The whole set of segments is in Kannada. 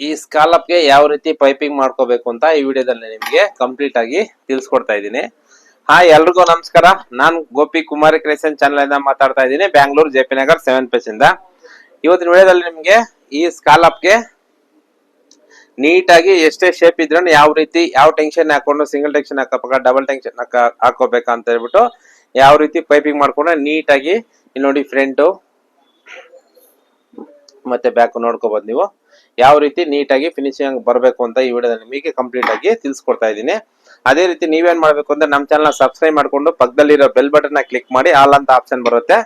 ಈ ಸ್ಕಾಲಪ್ ಗೆ ಯಾವ ರೀತಿ ಪೈಪಿಂಗ್ ಮಾಡ್ಕೋಬೇಕು ಅಂತ ಈ ವಿಡಿಯೋದಲ್ಲಿ ನಿಮಗೆ ಕಂಪ್ಲೀಟ್ ಆಗಿ ತಿಳಿಸ್ಕೊಡ್ತಾ ಇದ್ದೀನಿ. ಹಾಯ್ ಎಲ್ರಿಗೂ ನಮಸ್ಕಾರ. ನಾನು ಗೋಪಿ ಕುಮಾರಿ ಕ್ರಿಯೇಷನ್ ಚಾನಲ್ ಇಂದ ಮಾತಾಡ್ತಾ ಇದ್ದೀನಿ, Bangalore J P Nagar 7 page ಇಂದ. ಇವತ್ತಿನ ವಿಡಿಯೋದಲ್ಲಿ ನಿಮಗೆ ಈ ಸ್ಕಾಲಪ್ ಗೆ ನೀಟಾಗಿ ಎಷ್ಟೇ ಶೇಪ್ ಇದ್ರೂ ಯಾವ ರೀತಿ ಯಾವ ಟೆನ್ಷನ್ ಹಾಕೊಂಡು ಸಿಂಗಲ್ ಟೆನ್ಷನ್ ಹಾಕಬೇಕಾ ಡಬಲ್ ಟೆನ್ಷನ್ ಹಾಕೋಬೇಕಾ ಅಂತ ಹೇಳ್ಬಿಟ್ಟು ಯಾವ ರೀತಿ ಪೈಪಿಂಗ್ ಮಾಡ್ಕೊಂಡ್ರೆ ನೀಟಾಗಿ ಇಲ್ಲಿ ನೋಡಿ ಫ್ರಂಟ್ ಮತ್ತೆ ಬ್ಯಾಕ್ ನೋಡ್ಕೋಬಹುದು. ನೀವು ಯಾವ ರೀತಿ ನೀಟಾಗಿ ಫಿನಿಶಿಂಗ್ ಬರಬೇಕು ಅಂತ ಈ ವಿಡಿಯೋದಲ್ಲಿ ನಿಮಗೆ ಕಂಪ್ಲೀಟ್ ಆಗಿ ತಿಳಿಸ್ಕೊಡ್ತಾ ಇದ್ದೀನಿ. ಅದೇ ರೀತಿ ನೀವೇನ್ ಮಾಡ್ಬೇಕು ಅಂದ್ರೆ ನಮ್ಮ ಚಾನಲ್ ಸಬ್ಸ್ಕ್ರೈಬ್ ಮಾಡ್ಕೊಂಡು ಪಕ್ಕದಲ್ಲಿರೋ ಬೆಲ್ ಬಟನ್ ಕ್ಲಿಕ್ ಮಾಡಿ ಆಲ್ ಅಂತ ಆಪ್ಷನ್ ಬರುತ್ತೆ,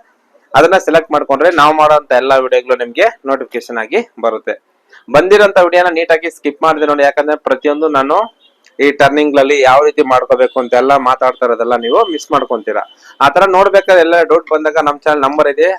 ಅದನ್ನ ಸೆಲೆಕ್ಟ್ ಮಾಡ್ಕೊಂಡ್ರೆ ನಾವು ಮಾಡೋಂತ ಎಲ್ಲಾ ವಿಡಿಯೋಗಳು ನಿಮ್ಗೆ ನೋಟಿಫಿಕೇಶನ್ ಆಗಿ ಬರುತ್ತೆ. ಬಂದಿರೋಂತ ವಿಡಿಯೋನ ನೀಟಾಗಿ ಸ್ಕಿಪ್ ಮಾಡಿದೆ ನೋಡಿ, ಯಾಕಂದ್ರೆ ಪ್ರತಿಯೊಂದು ನಾನು ಈ ಟರ್ನಿಂಗ್ ಗಳಲ್ಲಿ ಯಾವ ರೀತಿ ಮಾಡ್ಕೋಬೇಕು ಅಂತ ಎಲ್ಲ ಮಾತಾಡ್ತಾ ಇರೋದೆಲ್ಲ ನೀವು ಮಿಸ್ ಮಾಡ್ಕೊಂತೀರಾ. ಆತರ ನೋಡ್ಬೇಕಾದ್ರೆ ಎಲ್ಲ ಡೌಟ್ ಬಂದಾಗ ನಮ್ಮ ಚಾನಲ್ ನಂಬರ್ ಇದೆ,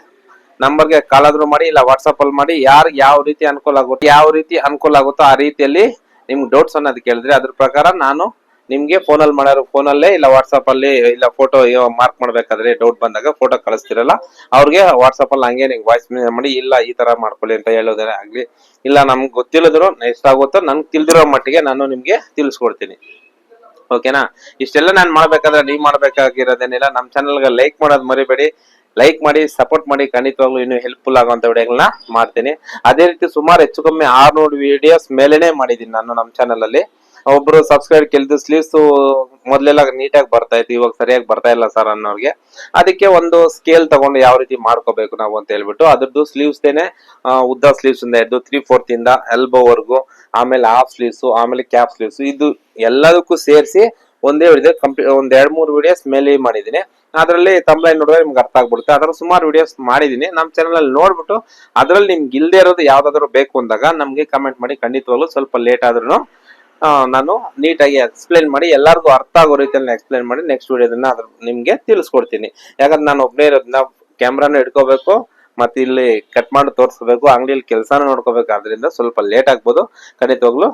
ನಂಬರ್ಗೆ ಕಾಲ್ ಆದ್ರೂ ಮಾಡಿ ಇಲ್ಲ ವಾಟ್ಸ್ಆಪ್ ಅಲ್ಲಿ ಮಾಡಿ, ಯಾರು ಯಾವ ರೀತಿ ಅನುಕೂಲ ಆಗುತ್ತೋ ಆ ರೀತಿಯಲ್ಲಿ ನಿಮ್ಗೆ ಡೌಟ್ಸ್ ಅನ್ನೋದು ಕೇಳಿದ್ರೆ ಅದ್ರ ಪ್ರಕಾರ ನಾನು ನಿಮ್ಗೆ ಫೋನಲ್ಲಿ ಮಾಡೋರು ಫೋನಲ್ಲೇ ಇಲ್ಲ ವಾಟ್ಸ್ಆಪ್ ಅಲ್ಲಿ ಇಲ್ಲ ಫೋಟೋ ಮಾರ್ಕ್ ಮಾಡ್ಬೇಕಾದ್ರೆ ಡೌಟ್ ಬಂದಾಗ ಫೋಟೋ ಕಳಿಸ್ತಿರಲ್ಲ ಅವ್ರಿಗೆ ವಾಟ್ಸ್ಆಪ್ ಅಲ್ಲಿ ಹಂಗೆ ನಿಮ್ಗೆ ವಾಯ್ಸ್ ಮಾಡಿ ಇಲ್ಲ ಈ ತರ ಮಾಡ್ಕೊಳ್ಳಿ ಅಂತ ಹೇಳೋದೇ ಆಗ್ಲಿ, ಇಲ್ಲ ನಮ್ಗೆ ಗೊತ್ತಿಲ್ಲದ್ರು ಎಷ್ಟಾಗುತ್ತೋ ನನ್ಗೆ ತಿಳಿದಿರೋ ಮಟ್ಟಿಗೆ ನಾನು ನಿಮ್ಗೆ ತಿಳಿಸ್ಕೊಡ್ತೀನಿ. ಓಕೆನಾ? ಇಷ್ಟೆಲ್ಲ ನಾನು ಮಾಡ್ಬೇಕಾದ್ರೆ ನೀವ್ ಮಾಡ್ಬೇಕಾಗಿರೋದೇನಿಲ್ಲ, ನಮ್ಮ ಚಾನಲ್ಗೆ ಲೈಕ್ ಮಾಡೋದು ಮರಿಬೇಡಿ. ಲೈಕ್ ಮಾಡಿ ಸಪೋರ್ಟ್ ಮಾಡಿ, ಖಂಡಿತವಾಗ್ಲೂ ಇನ್ನು ಹೆಲ್ಪ್ಫುಲ್ ಆಗುವಂತ ವಿಡಿಯೋಗಳನ್ನ ಮಾಡ್ತೀನಿ. ಅದೇ ರೀತಿ ಸುಮಾರು ಹೆಚ್ಚು ಕಮ್ಮಿ 600 ವಿಡಿಯೋಸ್ ಮೇಲೆನೆ ಮಾಡಿದೀನಿ ನಾನು ನಮ್ಮ ಚಾನಲ್ ಅಲ್ಲಿ. ಒಬ್ರು ಸಬ್ಸ್ಕ್ರೈಬ್ ಕೇಳಿದ್ರು ಸ್ಲೀವ್ಸ್ ಮೊದ್ಲೆಲ್ಲ ನೀಟಾಗಿ ಬರ್ತಾ ಇತ್ತು, ಇವಾಗ ಸರಿಯಾಗಿ ಬರ್ತಾ ಇಲ್ಲ ಸರ್ ಅನ್ನೋರ್ಗೆ. ಅದಕ್ಕೆ ಒಂದು ಸ್ಕೇಲ್ ತಗೊಂಡು ಯಾವ ರೀತಿ ಮಾಡ್ಕೋಬೇಕು ನಾವು ಅಂತ ಹೇಳ್ಬಿಟ್ಟು ಅದ್ರದ್ದು ಸ್ಲೀವ್ಸ್ ದೇನೆ ಉದ್ದ ಸ್ಲೀವ್ಸ್ ಇಂದ ಹಿಡಿದು 3/4 ಇಂದ ಎಲ್ಬೋ ವರ್ಗು, ಆಮೇಲೆ ಹಾಫ್ ಸ್ಲೀವ್ಸ್, ಆಮೇಲೆ ಕ್ಯಾಪ್ ಸ್ಲೀವ್ಸ್, ಇದು ಎಲ್ಲದಕ್ಕೂ ಸೇರಿಸಿ ಒಂದೇ ವಿಡಿಯೋ ಒಂದ್ 2-3 ವಿಡಿಯೋಸ್ ಮೇಲೆ ಮಾಡಿದೀನಿ. ಅದ್ರಲ್ಲಿ ತಮ್ಲೈನ್ ನೋಡಿದ್ರೆ ನಿಮ್ಗೆ ಅರ್ಥ ಆಗ್ಬಿಡುತ್ತೆ. ಅದ್ರ ಸುಮಾರು ವಿಡಿಯೋಸ್ ಮಾಡಿದೀನಿ ನಮ್ಮ ಚಾನಲ್ ಅಲ್ಲಿ, ನೋಡ್ಬಿಟ್ಟು ಅದ್ರಲ್ಲಿ ನಿಮ್ಗೆ ಇಲ್ದೇ ಇರೋದು ಯಾವ್ದಾದ್ರು ಬೇಕು ಅಂದಾಗ ನಮ್ಗೆ ಕಮೆಂಟ್ ಮಾಡಿ, ಖಂಡಿತವಾಗ್ಲೂ ಸ್ವಲ್ಪ ಲೇಟ್ ಆದ್ರೂ ನಾನು ನೀಟಾಗಿ ಎಕ್ಸ್ಪ್ಲೈನ್ ಮಾಡಿ ಎಲ್ಲರಿಗೂ ಅರ್ಥ ಆಗೋ ರೀತಿಯಲ್ಲಿ ಎಕ್ಸ್ಪ್ಲೈನ್ ಮಾಡಿ ನೆಕ್ಸ್ಟ್ ವಿಡಿಯೋದನ್ನ ಅದ್ರ ನಿಮ್ಗೆ ತಿಳಿಸ್ಕೊಡ್ತೀನಿ. ಯಾಕಂದ್ರೆ ನಾನು ಒಬ್ಬನೇ ಇರೋದ್ರಿಂದ ಕ್ಯಾಮ್ರಾನು ಇಟ್ಕೋಬೇಕು, ಮತ್ತೆ ಇಲ್ಲಿ ಕಟ್ ಮಾಡಿ ತೋರಿಸ್ಬೇಕು, ಅಂಗಡಿಯಲ್ಲಿ ಕೆಲಸನೂ ನೋಡ್ಕೋಬೇಕು, ಆದ್ರಿಂದ ಸ್ವಲ್ಪ ಲೇಟ್ ಆಗ್ಬೋದು. ಖಂಡಿತವಾಗ್ಲೂ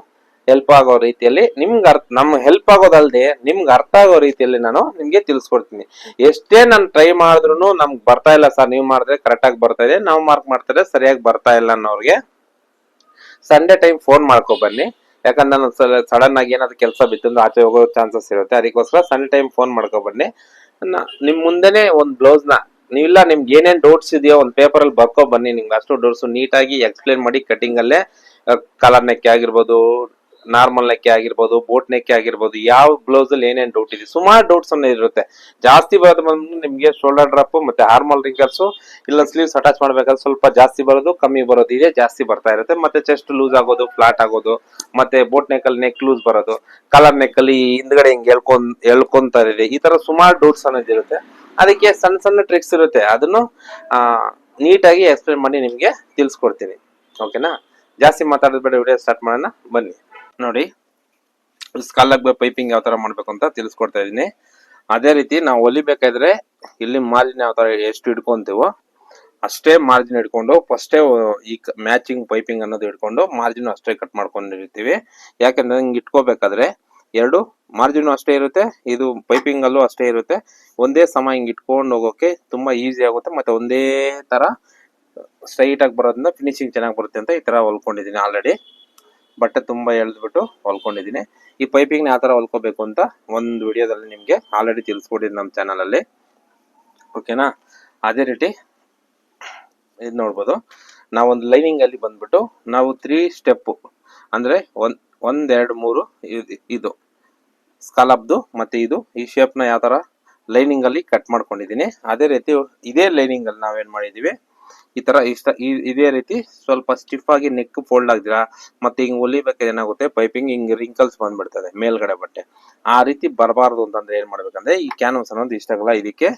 ಹೆಲ್ಪ್ ಆಗೋ ರೀತಿಯಲ್ಲಿ ನಿಮ್ಗೆ ನಮ್ ಹೆಲ್ಪ್ ಆಗೋದಲ್ದೆ ನಿಮ್ಗೆ ಅರ್ಥ ಆಗೋ ರೀತಿಯಲ್ಲಿ ನಾನು ನಿಮ್ಗೆ ತಿಳಿಸ್ಕೊಡ್ತೀನಿ. ಎಷ್ಟೇ ನಾನು ಟ್ರೈ ಮಾಡಿದ್ರು ನಮ್ಗೆ ಬರ್ತಾ ಇಲ್ಲ ಸರ್, ನೀವು ಮಾಡಿದ್ರೆ ಕರೆಕ್ಟ್ ಆಗಿ ಬರ್ತಾ ಇದೆ, ನಾವು ಮಾರ್ಕ್ ಮಾಡ್ತಾರೆ ಸರಿಯಾಗಿ ಬರ್ತಾ ಇಲ್ಲ ಅನ್ನೋರ್ಗೆ ಸಂಡೇ ಟೈಮ್ ಫೋನ್ ಮಾಡ್ಕೊ ಬನ್ನಿ. ಯಾಕಂದ್ರೆ ನಾನು ಸಡನ್ ಆಗಿ ಏನಾದ್ರು ಕೆಲಸ ಬಿತ್ತಂದ್ರೆ ಆಚೆ ಹೋಗೋ ಚಾನ್ಸಸ್ ಇರುತ್ತೆ, ಅದಕ್ಕೋಸ್ಕರ ಸಂಡೇ ಟೈಮ್ ಫೋನ್ ಮಾಡ್ಕೊ ಬನ್ನಿ. ನಿಮ್ ಮುಂದೆನೆ ಒಂದ್ ಬ್ಲೌಸ್ ನ ನೀವಿಲ್ಲ ನಿಮ್ಗೆ ಏನೇನ್ ಡೌಟ್ಸ್ ಇದೆಯೋ ಒಂದ್ ಪೇಪರ್ ಅಲ್ಲಿ ಬರ್ಕೊ ಬನ್ನಿ. ನಿಮ್ಗೆ ಅಷ್ಟು ಡೌಟ್ಸ್ ನೀಟಾಗಿ ಎಕ್ಸ್ಪ್ಲೇನ್ ಮಾಡಿ ಕಟಿಂಗ್ ಅಲ್ಲೇ ಕಲರ್ ನೆಕ್ ಆಗಿರ್ಬೋದು, ನಾರ್ಮಲ್ ನೆಕ್ಕೆ ಆಗಿರ್ಬೋದು, ಬೋಟ್ ನೆಕ್ಕೆ ಆಗಿರ್ಬೋದು, ಯಾವ ಬ್ಲೌಸ್ ಅಲ್ಲಿ ಏನೇನ್ ಡೌಟ್ ಇದೆ ಸುಮಾರು ಡೌಟ್ಸ್ ಅನ್ನೋ ಇರುತ್ತೆ. ಜಾಸ್ತಿ ಬರೋದು ಬಂದು ನಿಮ್ಗೆ ಶೋಲ್ಡರ್ ಡ್ರಾಪ್ ಮತ್ತೆ ಆರ್ಮಲ್ ರಿಂಕಲ್ಸ್, ಇಲ್ಲ ಸ್ಲೀವ್ಸ್ ಅಟ್ಯಾಚ್ ಮಾಡ್ಬೇಕಾದ್ರೆ ಸ್ವಲ್ಪ ಜಾಸ್ತಿ ಬರೋದು ಕಮ್ಮಿ ಬರೋದು ಇದೆ ಜಾಸ್ತಿ ಬರ್ತಾ ಇರುತ್ತೆ. ಮತ್ತೆ ಚೆಸ್ಟ್ ಲೂಸ್ ಆಗೋದು, ಫ್ಲಾಟ್ ಆಗೋದು, ಮತ್ತೆ ಬೋಟ್ ನೆಕ್ ಅಲ್ಲಿ ನೆಕ್ ಲೂಸ್ ಬರೋದು, ಕಲರ್ ನೆಕ್ ಅಲ್ಲಿ ಹಿಂದ್ಗಡೆ ಹಿಂಗ್ ಎಳ್ಕೊಂತ ಇದೆ, ಈ ತರ ಸುಮಾರು ಡೌಟ್ಸ್ ಅನ್ನೋದು ಇರುತ್ತೆ. ಅದಕ್ಕೆ ಸಣ್ಣ ಸಣ್ಣ ಟ್ರಿಕ್ಸ್ ಇರುತ್ತೆ, ಅದನ್ನು ನೀಟಾಗಿ ಎಕ್ಸ್ಪ್ಲೇನ್ ಮಾಡಿ ನಿಮ್ಗೆ ತಿಳಿಸ್ಕೊಡ್ತೀನಿ. ಓಕೆನಾ? ಜಾಸ್ತಿ ಮಾತಾಡೋದ್ ಬೇಡ, ವಿಡಿಯೋ ಸ್ಟಾರ್ಟ್ ಮಾಡೋಣ ಬನ್ನಿ. ನೋಡಿ ಸ್ಕಾಲಪ್ ಪೈಪಿಂಗ್ ಯಾವ ತರ ಮಾಡ್ಬೇಕು ಅಂತ ತಿಳಿಸ್ಕೊಡ್ತಾ ಇದೀನಿ. ಅದೇ ರೀತಿ ನಾವು ಹೊಲಿಬೇಕಾದ್ರೆ ಇಲ್ಲಿ ಮಾರ್ಜಿನ್ ಯಾವ ತರ ಎಷ್ಟು ಇಟ್ಕೊಂತೀವೋ ಅಷ್ಟೇ ಮಾರ್ಜಿನ್ ಇಟ್ಕೊಂಡು ಫಸ್ಟೇ ಈ ಮ್ಯಾಚಿಂಗ್ ಪೈಪಿಂಗ್ ಅನ್ನೋದು ಇಟ್ಕೊಂಡು ಮಾರ್ಜಿನ್ ಅಷ್ಟೇ ಕಟ್ ಮಾಡ್ಕೊಂಡಿರ್ತೀವಿ. ಯಾಕಂದ್ರೆ ಹಿಂಗ್ ಇಟ್ಕೋಬೇಕಾದ್ರೆ ಎರಡು ಮಾರ್ಜಿನ್ ಅಷ್ಟೇ ಇರುತ್ತೆ, ಇದು ಪೈಪಿಂಗ್ ಅಲ್ಲೂ ಅಷ್ಟೇ ಇರುತ್ತೆ. ಒಂದೇ ಸಮ ಹಿಂಗ್ ಇಟ್ಕೊಂಡು ಹೋಗೋಕೆ ತುಂಬಾ ಈಸಿ ಆಗುತ್ತೆ, ಮತ್ತೆ ಒಂದೇ ತರ ಸ್ಟ್ರೈಟ್ ಆಗಿ ಬರೋದ್ರಿಂದ ಫಿನಿಶಿಂಗ್ ಚೆನ್ನಾಗಿ ಬರುತ್ತೆ ಅಂತ ಈ ತರ ಹೊಲ್ಕೊಂಡಿದೀನಿ. ಆಲ್ರೆಡಿ ಬಟ್ಟೆ ತುಂಬಾ ಎಳೆದ್ಬಿಟ್ಟು ಹೊಲ್ಕೊಂಡಿದೀನಿ. ಈ ಪೈಪಿಂಗ್ ಯಾವ ತರ ಹೊಲ್ಕೋಬೇಕು ಅಂತ ಒಂದು ವಿಡಿಯೋದಲ್ಲಿ ನಿಮ್ಗೆ ಆಲ್ರೆಡಿ ತಿಳಿಸ್ಕೊಟ್ಟಿದ್ದೀನಿ ನಮ್ಮ ಚಾನಲ್ ಅಲ್ಲಿ. ಓಕೆನಾ? ಅದೇ ರೀತಿ ಇದು ನೋಡ್ಬೋದು, ನಾವೊಂದು ಲೈನಿಂಗ್ ಅಲ್ಲಿ ಬಂದ್ಬಿಟ್ಟು ನಾವು 3 ಸ್ಟೆಪ್ ಅಂದ್ರೆ 1 2 3 ಇದು ಸ್ಕಾಲಪ್ದು ಮತ್ತೆ ಇದು ಈ ಶೇಪ್ ನ ಯಾವ ತರ ಲೈನಿಂಗ್ ಅಲ್ಲಿ ಕಟ್ ಮಾಡ್ಕೊಂಡಿದೀನಿ. ಅದೇ ರೀತಿ ಇದೇ ಲೈನಿಂಗ್ ಅಲ್ಲಿ ನಾವೇನ್ ಮಾಡಿದೀವಿ ಈ ತರ ಇದೇ ರೀತಿ ಸ್ವಲ್ಪ ಸ್ಟಿಫ್ ಆಗಿ ನೆಕ್ ಫೋಲ್ಡ್ ಆಗ್ದಿರಾ ಮತ್ತೆ ಹಿಂಗ್ ಹೊಲಿಬೇಕಾದ್ರೆ ಏನಾಗುತ್ತೆ ಪೈಪಿಂಗ್ ಹಿಂಗ್ ರಿಂಕಲ್ಸ್ ಬಂದ್ಬಿಡ್ತದೆ ಮೇಲ್ಗಡೆ ಬಟ್ಟೆ. ಆ ರೀತಿ ಬರಬಾರ್ದು ಅಂತಂದ್ರೆ ಏನ್ ಮಾಡ್ಬೇಕಂದ್ರೆ ಈ ಕ್ಯಾನ್ವಸ್ ಅನ್ನೋದು ಇಷ್ಟಾಗಲ್ಲ ಇದಕ್ಕೆ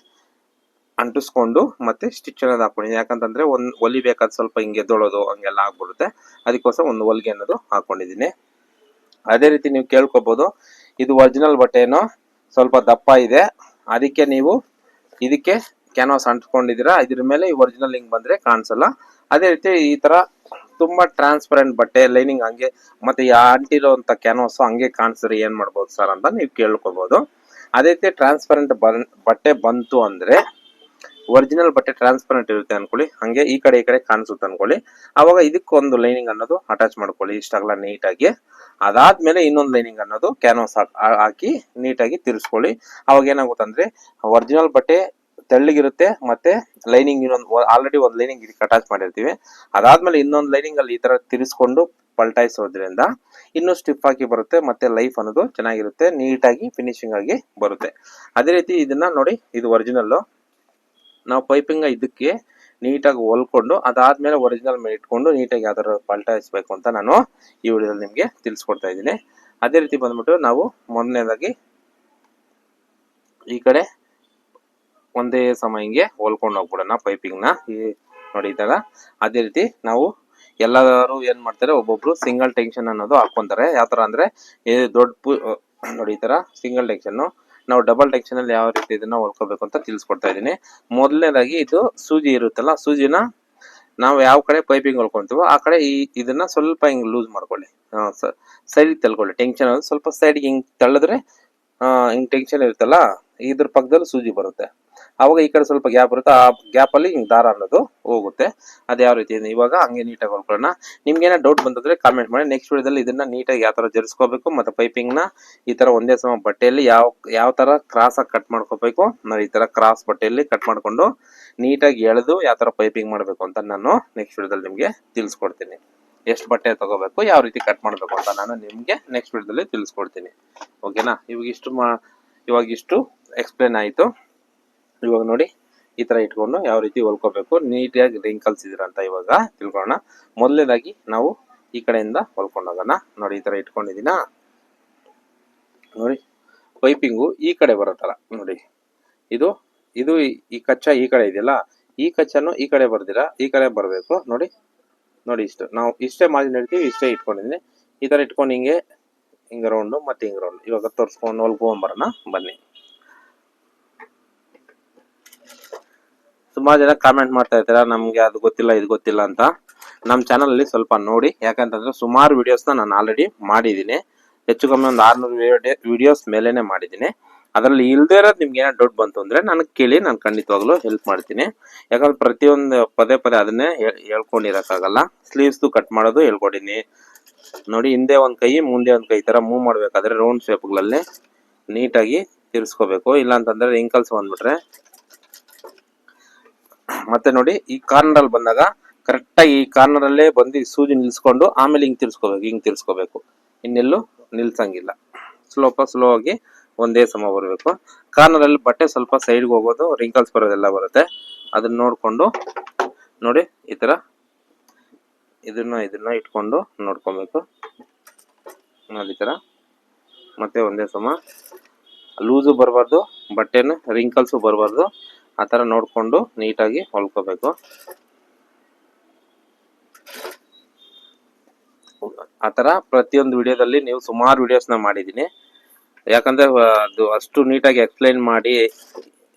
ಅಂಟಿಸ್ಕೊಂಡು ಮತ್ತೆ ಸ್ಟಿಚ್ ಅನ್ನೋದು ಹಾಕೊಂಡಿದ್ದೀನಿ. ಯಾಕಂತಂದ್ರೆ ಒಂದ್ ಹೊಲಿಬೇಕಾದ್ ಸ್ವಲ್ಪ ಹಿಂಗೆ ಎದ್ದೊಳೋದು ಹಂಗೆಲ್ಲ ಆಗ್ಬಿಡುತ್ತೆ, ಅದಕ್ಕೋಸ್ಕರ ಒಂದು ಹೊಲಿಗೆ ಅನ್ನೋದು ಹಾಕೊಂಡಿದೀನಿ. ಅದೇ ರೀತಿ ನೀವು ಕೇಳ್ಕೊಬಹುದು, ಇದು ಒರಿಜಿನಲ್ ಬಟ್ಟೆನೋ ಸ್ವಲ್ಪ ದಪ್ಪ ಇದೆ, ಅದಕ್ಕೆ ನೀವು ಇದಕ್ಕೆ ಕ್ಯಾನ್ವಾಸ್ ಅಂಟ್ಕೊಂಡಿದೀರಾ, ಇದ್ರ ಮೇಲೆ ಈ ಒರಿಜಿನಲ್ ಹಿಂಗ್ ಬಂದ್ರೆ ಕಾಣಿಸಲ್ಲ. ಅದೇ ರೀತಿ ಈ ತರ ತುಂಬಾ ಟ್ರಾನ್ಸ್ಪರೆಂಟ್ ಬಟ್ಟೆ ಲೈನಿಂಗ್ ಹಂಗೆ ಮತ್ತೆ ಅಂಟಿರುವಂತ ಕ್ಯಾನ್ವಾಸ್ ಹಂಗೆ ಕಾಣಿಸಿದ್ರೆ ಏನ್ ಮಾಡ್ಬೋದು ಸರ್ ಅಂತ ನೀವು ಕೇಳ್ಕೊಬಹುದು. ಅದೇ ರೀತಿ ಟ್ರಾನ್ಸ್ಪರೆಂಟ್ ಬಟ್ಟೆ ಬಂತು ಅಂದ್ರೆ ಒರಿಜಿನಲ್ ಬಟ್ಟೆ ಟ್ರಾನ್ಸ್ಪರೆಂಟ್ ಇರುತ್ತೆ ಅನ್ಕೊಳ್ಳಿ, ಹಂಗೆ ಈ ಕಡೆ ಕಾಣಿಸುತ್ತೆ ಅನ್ಕೊಳ್ಳಿ. ಅವಾಗ ಇದಕ್ಕೊಂದು ಲೈನಿಂಗ್ ಅನ್ನೋದು ಅಟ್ಯಾಚ್ ಮಾಡ್ಕೊಳ್ಳಿ ಇಷ್ಟಾಗಲ್ಲ ನೀಟಾಗಿ. ಅದಾದ್ಮೇಲೆ ಇನ್ನೊಂದು ಲೈನಿಂಗ್ ಅನ್ನೋದು ಕ್ಯಾನ್ವಾಸ್ ಹಾಕಿ ನೀಟಾಗಿ ತಿರ್ಸ್ಕೊಳ್ಳಿ. ಅವಾಗ ಏನಾಗುತ್ತೆ ಅಂದ್ರೆ ಒರಿಜಿನಲ್ ಬಟ್ಟೆ ತೆಳ್ಳಗಿರುತ್ತೆ, ಮತ್ತೆ ಲೈನಿಂಗ್ ಇನ್ನೊಂದು ಆಲ್ರೆಡಿ ಒಂದು ಲೈನಿಂಗ್ ಇದಕ್ಕೆ ಅಟ್ಯಾಚ್ ಮಾಡಿರ್ತೀವಿ. ಅದಾದ್ಮೇಲೆ ಇನ್ನೊಂದು ಲೈನಿಂಗ್ ಅಲ್ಲಿ ಈ ತರ ತಿರ್ಸ್ಕೊಂಡು ಪಲ್ಟಾಯಿಸೋದ್ರಿಂದ ಇನ್ನೂ ಸ್ಟಿಫ್ ಆಗಿ ಬರುತ್ತೆ, ಮತ್ತೆ ಲೈಫ್ ಅನ್ನೋದು ಚೆನ್ನಾಗಿರುತ್ತೆ, ನೀಟಾಗಿ ಫಿನಿಶಿಂಗ್ ಆಗಿ ಬರುತ್ತೆ. ಅದೇ ರೀತಿ ಇದನ್ನ ನೋಡಿ, ಇದು ಒರಿಜಿನಲ್. ನಾವು ಪೈಪಿಂಗ್ ಇದಕ್ಕೆ ನೀಟಾಗಿ ಹೊಲ್ಕೊಂಡು ಅದಾದ್ಮೇಲೆ ಒರಿಜಿನಲ್ ಮೇಲೆ ಇಟ್ಕೊಂಡು ನೀಟಾಗಿ ಯಾವ್ದಾದ್ರು ಪಲ್ಟಾಯಿಸ್ಬೇಕು ಅಂತ ನಾನು ಈ ವಿಡಿಯೋದಲ್ಲಿ ನಿಮ್ಗೆ ತಿಳಿಸ್ಕೊಡ್ತಾ ಇದ್ದೀನಿ. ಅದೇ ರೀತಿ ಬಂದ್ಬಿಟ್ಟು ನಾವು ಮೊದಲನೇದಾಗಿ ಈ ಕಡೆ ಒಂದೇ ಸಮ ಹಿಂಗೆ ಹೊಲ್ಕೊಂಡು ಹೋಗ್ಬಿಡೋಣ ಪೈಪಿಂಗ್ ನ. ನೋಡಿ ಈ ತರ. ಅದೇ ರೀತಿ ನಾವು ಎಲ್ಲರೂ ಏನ್ ಮಾಡ್ತಾರೆ, ಒಬ್ಬೊಬ್ರು ಸಿಂಗಲ್ ಟೆನ್ಷನ್ ಅನ್ನೋದು ಹಾಕೊಂತಾರೆ. ಯಾವ ತರ ಅಂದ್ರೆ ದೊಡ್ಡ ನೋಡಿ ಈ ತರ ಸಿಂಗಲ್ ಟೆನ್ಷನ್. ನಾವು ಡಬಲ್ ಟೆನ್ಷನ್ ಅಲ್ಲಿ ಯಾವ ರೀತಿ ಇದನ್ನ ಹೊಲ್ಕೋಬೇಕು ಅಂತ ತಿಳಿಸ್ಕೊಡ್ತಾ ಇದ್ದೀನಿ. ಮೊದಲನೇದಾಗಿ ಇದು ಸೂಜಿ ಇರುತ್ತಲ್ಲ, ಸೂಜಿನ ನಾವು ಯಾವ ಕಡೆ ಪೈಪಿಂಗ್ ಹೊಲ್ಕೊಂತೀವೋ ಆ ಕಡೆ ಇದನ್ನ ಸ್ವಲ್ಪ ಹಿಂಗ್ ಲೂಸ್ ಮಾಡ್ಕೊಳ್ಳಿ, ಸೈಡ್ ತಳ್ಕೊಳ್ಳಿ. ಟೆನ್ಷನ್ ಸ್ವಲ್ಪ ಸೈಡ್ಗೆ ಹಿಂಗ್ ತಳ್ಳಿದ್ರೆ ಹಿಂಗ್ ಟೆನ್ಷನ್ ಇರುತ್ತಲ್ಲ, ಇದ್ರ ಪಕ್ಕದಲ್ಲಿ ಸೂಜಿ ಬರುತ್ತೆ. ಅವಾಗ ಈ ಕಡೆ ಸ್ವಲ್ಪ ಗ್ಯಾಪ್ ಬರುತ್ತೆ, ಆ ಗ್ಯಾಪ್ ಅಲ್ಲಿ ಹಿಂಗ್ ದಾರ ಅನ್ನೋದು ಹೋಗುತ್ತೆ. ಅದ್ ಯಾವ ರೀತಿ ಇವಾಗ ಹಂಗೆ ನೀಟಾಗಿ ಹೊಲ್ಕೊಳ್ಳೋಣ. ನಿಮ್ಗೆ ಏನೋ ಡೌಟ್ ಬಂದಿದ್ರೆ ಕಾಮೆಂಟ್ ಮಾಡಿ. ನೆಕ್ಸ್ಟ್ ವಿಡಿಯೋದಲ್ಲಿ ಇದನ್ನ ನೀಟಾಗಿ ಯಾವ ತರ ಜರ್ಸ್ಕೋಬೇಕು ಮತ್ತೆ ಪೈಪಿಂಗ್ ನ ಈ ತರ ಒಂದೇ ಸಮ ಬಟ್ಟೆಯಲ್ಲಿ ಯಾವ ತರ ಕ್ರಾಸ್ ಆಗಿ ಕಟ್ ಮಾಡ್ಕೋಬೇಕು, ನಾನು ಈ ತರ ಕ್ರಾಸ್ ಬಟ್ಟೆಯಲ್ಲಿ ಕಟ್ ಮಾಡ್ಕೊಂಡು ನೀಟಾಗಿ ಎಳೆದು ಯಾವ ತರ ಪೈಪಿಂಗ್ ಮಾಡ್ಬೇಕು ಅಂತ ನಾನು ನೆಕ್ಸ್ಟ್ ವಿಡಿಯೋದಲ್ಲಿ ನಿಮ್ಗೆ ತಿಳಿಸ್ಕೊಡ್ತೀನಿ. ಎಷ್ಟು ಬಟ್ಟೆ ತಗೋಬೇಕು, ಯಾವ ರೀತಿ ಕಟ್ ಮಾಡ್ಬೇಕು ಅಂತ ನಾನು ನಿಮ್ಗೆ ನೆಕ್ಸ್ಟ್ ವಿಡಿಯೋದಲ್ಲಿ ತಿಳಿಸ್ಕೊಡ್ತೀನಿ. ಓಕೆನಾ? ಇವಾಗ ಇಷ್ಟು ಎಕ್ಸ್ಪ್ಲೇನ್ ಆಯ್ತು. ಇವಾಗ ನೋಡಿ ಈ ತರ ಇಟ್ಕೊಂಡು ಯಾವ ರೀತಿ ಹೊಲ್ಕೋಬೇಕು, ನೀಟಾಗಿ ರಿಂಕಲ್ಸ್ ಇದ್ರ ಅಂತ ಇವಾಗ ತಿಳ್ಕೊಳ್ಳೋಣ. ಮೊದಲನೇದಾಗಿ ನಾವು ಈ ಕಡೆಯಿಂದ ಹೊಲ್ಕೊಂಡು ಹೋಗೋಣ. ನೋಡಿ ಈ ತರ ಇಟ್ಕೊಂಡಿದ್ದೀನ. ನೋಡಿ ಪೈಪಿಂಗು ಈ ಕಡೆ ಬರುತ್ತಲ್ಲ, ನೋಡಿ ಇದು ಈ ಕಚ್ಚಾ ಈ ಕಡೆ ಇದೆಯಲ್ಲ, ಈ ಕಚ್ಚನ್ನು ಈ ಕಡೆ ಬರ್ದಿರಾ ಈ ಕಡೆ ಬರ್ಬೇಕು. ನೋಡಿ ಇಷ್ಟು ನಾವು ಇಷ್ಟೇ ಮಾರ್ಜಿನ್ ಇಡ್ತೀವಿ, ಇಷ್ಟೇ ಇಟ್ಕೊಂಡಿದ್ದೀನಿ. ಈ ತರ ಇಟ್ಕೊಂಡು ಹಿಂಗ ರೌಂಡು ಮತ್ತೆ ಹಿಂಗ ರೌಂಡ್. ಇವಾಗ ತೋರಿಸ್ಕೊಂಡು ಹೊಲ್ಕೊಂಡ್ ಬರೋಣ ಬನ್ನಿ. ಸುಮಾರು ಜನ ಕಾಮೆಂಟ್ ಮಾಡ್ತಾ ಇರ್ತೀರಾ, ನಮ್ಗೆ ಅದು ಗೊತ್ತಿಲ್ಲ ಇದು ಗೊತ್ತಿಲ್ಲ ಅಂತ. ನಮ್ಮ ಚಾನಲ್ ಅಲ್ಲಿ ಸ್ವಲ್ಪ ನೋಡಿ, ಯಾಕಂತಂದ್ರೆ ಸುಮಾರು ವಿಡಿಯೋಸ್ನ ನಾನು ಆಲ್ರೆಡಿ ಮಾಡಿದ್ದೀನಿ. ಹೆಚ್ಚು ಕಮ್ಮಿ ಒಂದು 600 ವಿಡಿಯೋಸ್ ಮೇಲೇನೆ ಮಾಡಿದ್ದೀನಿ. ಅದರಲ್ಲಿ ಇಲ್ದೇ ಇರೋದು ನಿಮ್ಗೆ ಏನೋ ಡೌಟ್ ಬಂತು ಅಂದ್ರೆ ನನಗೆ ಕೇಳಿ, ನಾನು ಖಂಡಿತವಾಗ್ಲೂ ಹೆಲ್ಪ್ ಮಾಡ್ತೀನಿ. ಯಾಕಂದ್ರೆ ಪ್ರತಿಯೊಂದು ಪದೇ ಅದನ್ನೇ ಹೇಳ್ಕೊಂಡಿರಕ್ಕಾಗಲ್ಲ. ಸ್ಲೀವ್ಸ್ ಕಟ್ ಮಾಡೋದು ಹೇಳ್ಕೊಡಿನಿ. ನೋಡಿ ಹಿಂದೆ ಒಂದ್ ಕೈ ಮುಂದೆ ಒಂದ್ ಕೈ ತರ ಮೂವ್ ಮಾಡ್ಬೇಕಾದ್ರೆ ರೌಂಡ್ ಶೇಪ್ಗಳಲ್ಲಿ ನೀಟಾಗಿ ತಿರ್ಸ್ಕೋಬೇಕು, ಇಲ್ಲ ಅಂತಂದ್ರೆ ರಿಂಕಲ್ಸ್ ಬಂದ್ಬಿಟ್ರೆ. ಮತ್ತೆ ನೋಡಿ ಈ ಕಾರ್ನರ್ ಅಲ್ಲಿ ಬಂದಾಗ ಕರೆಕ್ಟ್ ಆಗಿ ಈ ಕಾರ್ನರ್ ಅಲ್ಲೇ ಬಂದು ಸೂಜಿ ನಿಲ್ಸ್ಕೊಂಡು ಆಮೇಲೆ ಹಿಂಗ್ ತಿರ್ಸ್ಕೋಬೇಕು. ಇನ್ನೆಲ್ಲೂ ನಿಲ್ಸಂಗಿಲ್ಲ. ಸ್ಲೋ ಆಗಿ ಒಂದೇ ಸಮ ಬರಬೇಕು. ಕಾರ್ನರ್ ಅಲ್ಲಿ ಬಟ್ಟೆ ಸ್ವಲ್ಪ ಸೈಡ್ಗೆ ಹೋಗೋದು, ರಿಂಕಲ್ಸ್ ಬರೋದೆಲ್ಲ ಬರುತ್ತೆ. ಅದನ್ನ ನೋಡ್ಕೊಂಡು ನೋಡಿ ಈ ತರ ಇದನ್ನ ಇಟ್ಕೊಂಡು ನೋಡ್ಕೊಬೇಕು. ನೋಡಿ ಈ ತರ ಮತ್ತೆ ಒಂದೇ ಸಮ ಲೂಸು ಬರಬಾರ್ದು, ಬಟ್ಟೆನು ರಿಂಕಲ್ಸು ಬರಬಾರ್ದು. ಆ ತರ ನೋಡ್ಕೊಂಡು ನೀಟಾಗಿ ಹೊಲ್ಕೋಬೇಕು. ಆ ತರ ಪ್ರತಿಯೊಂದು ವಿಡಿಯೋದಲ್ಲಿ ನೀವು ಸುಮಾರು ವಿಡಿಯೋಸ್ನ ಮಾಡಿದ್ದೀನಿ. ಯಾಕಂದ್ರೆ ಅದು ಅಷ್ಟು ನೀಟಾಗಿ ಎಕ್ಸ್ಪ್ಲೈನ್ ಮಾಡಿ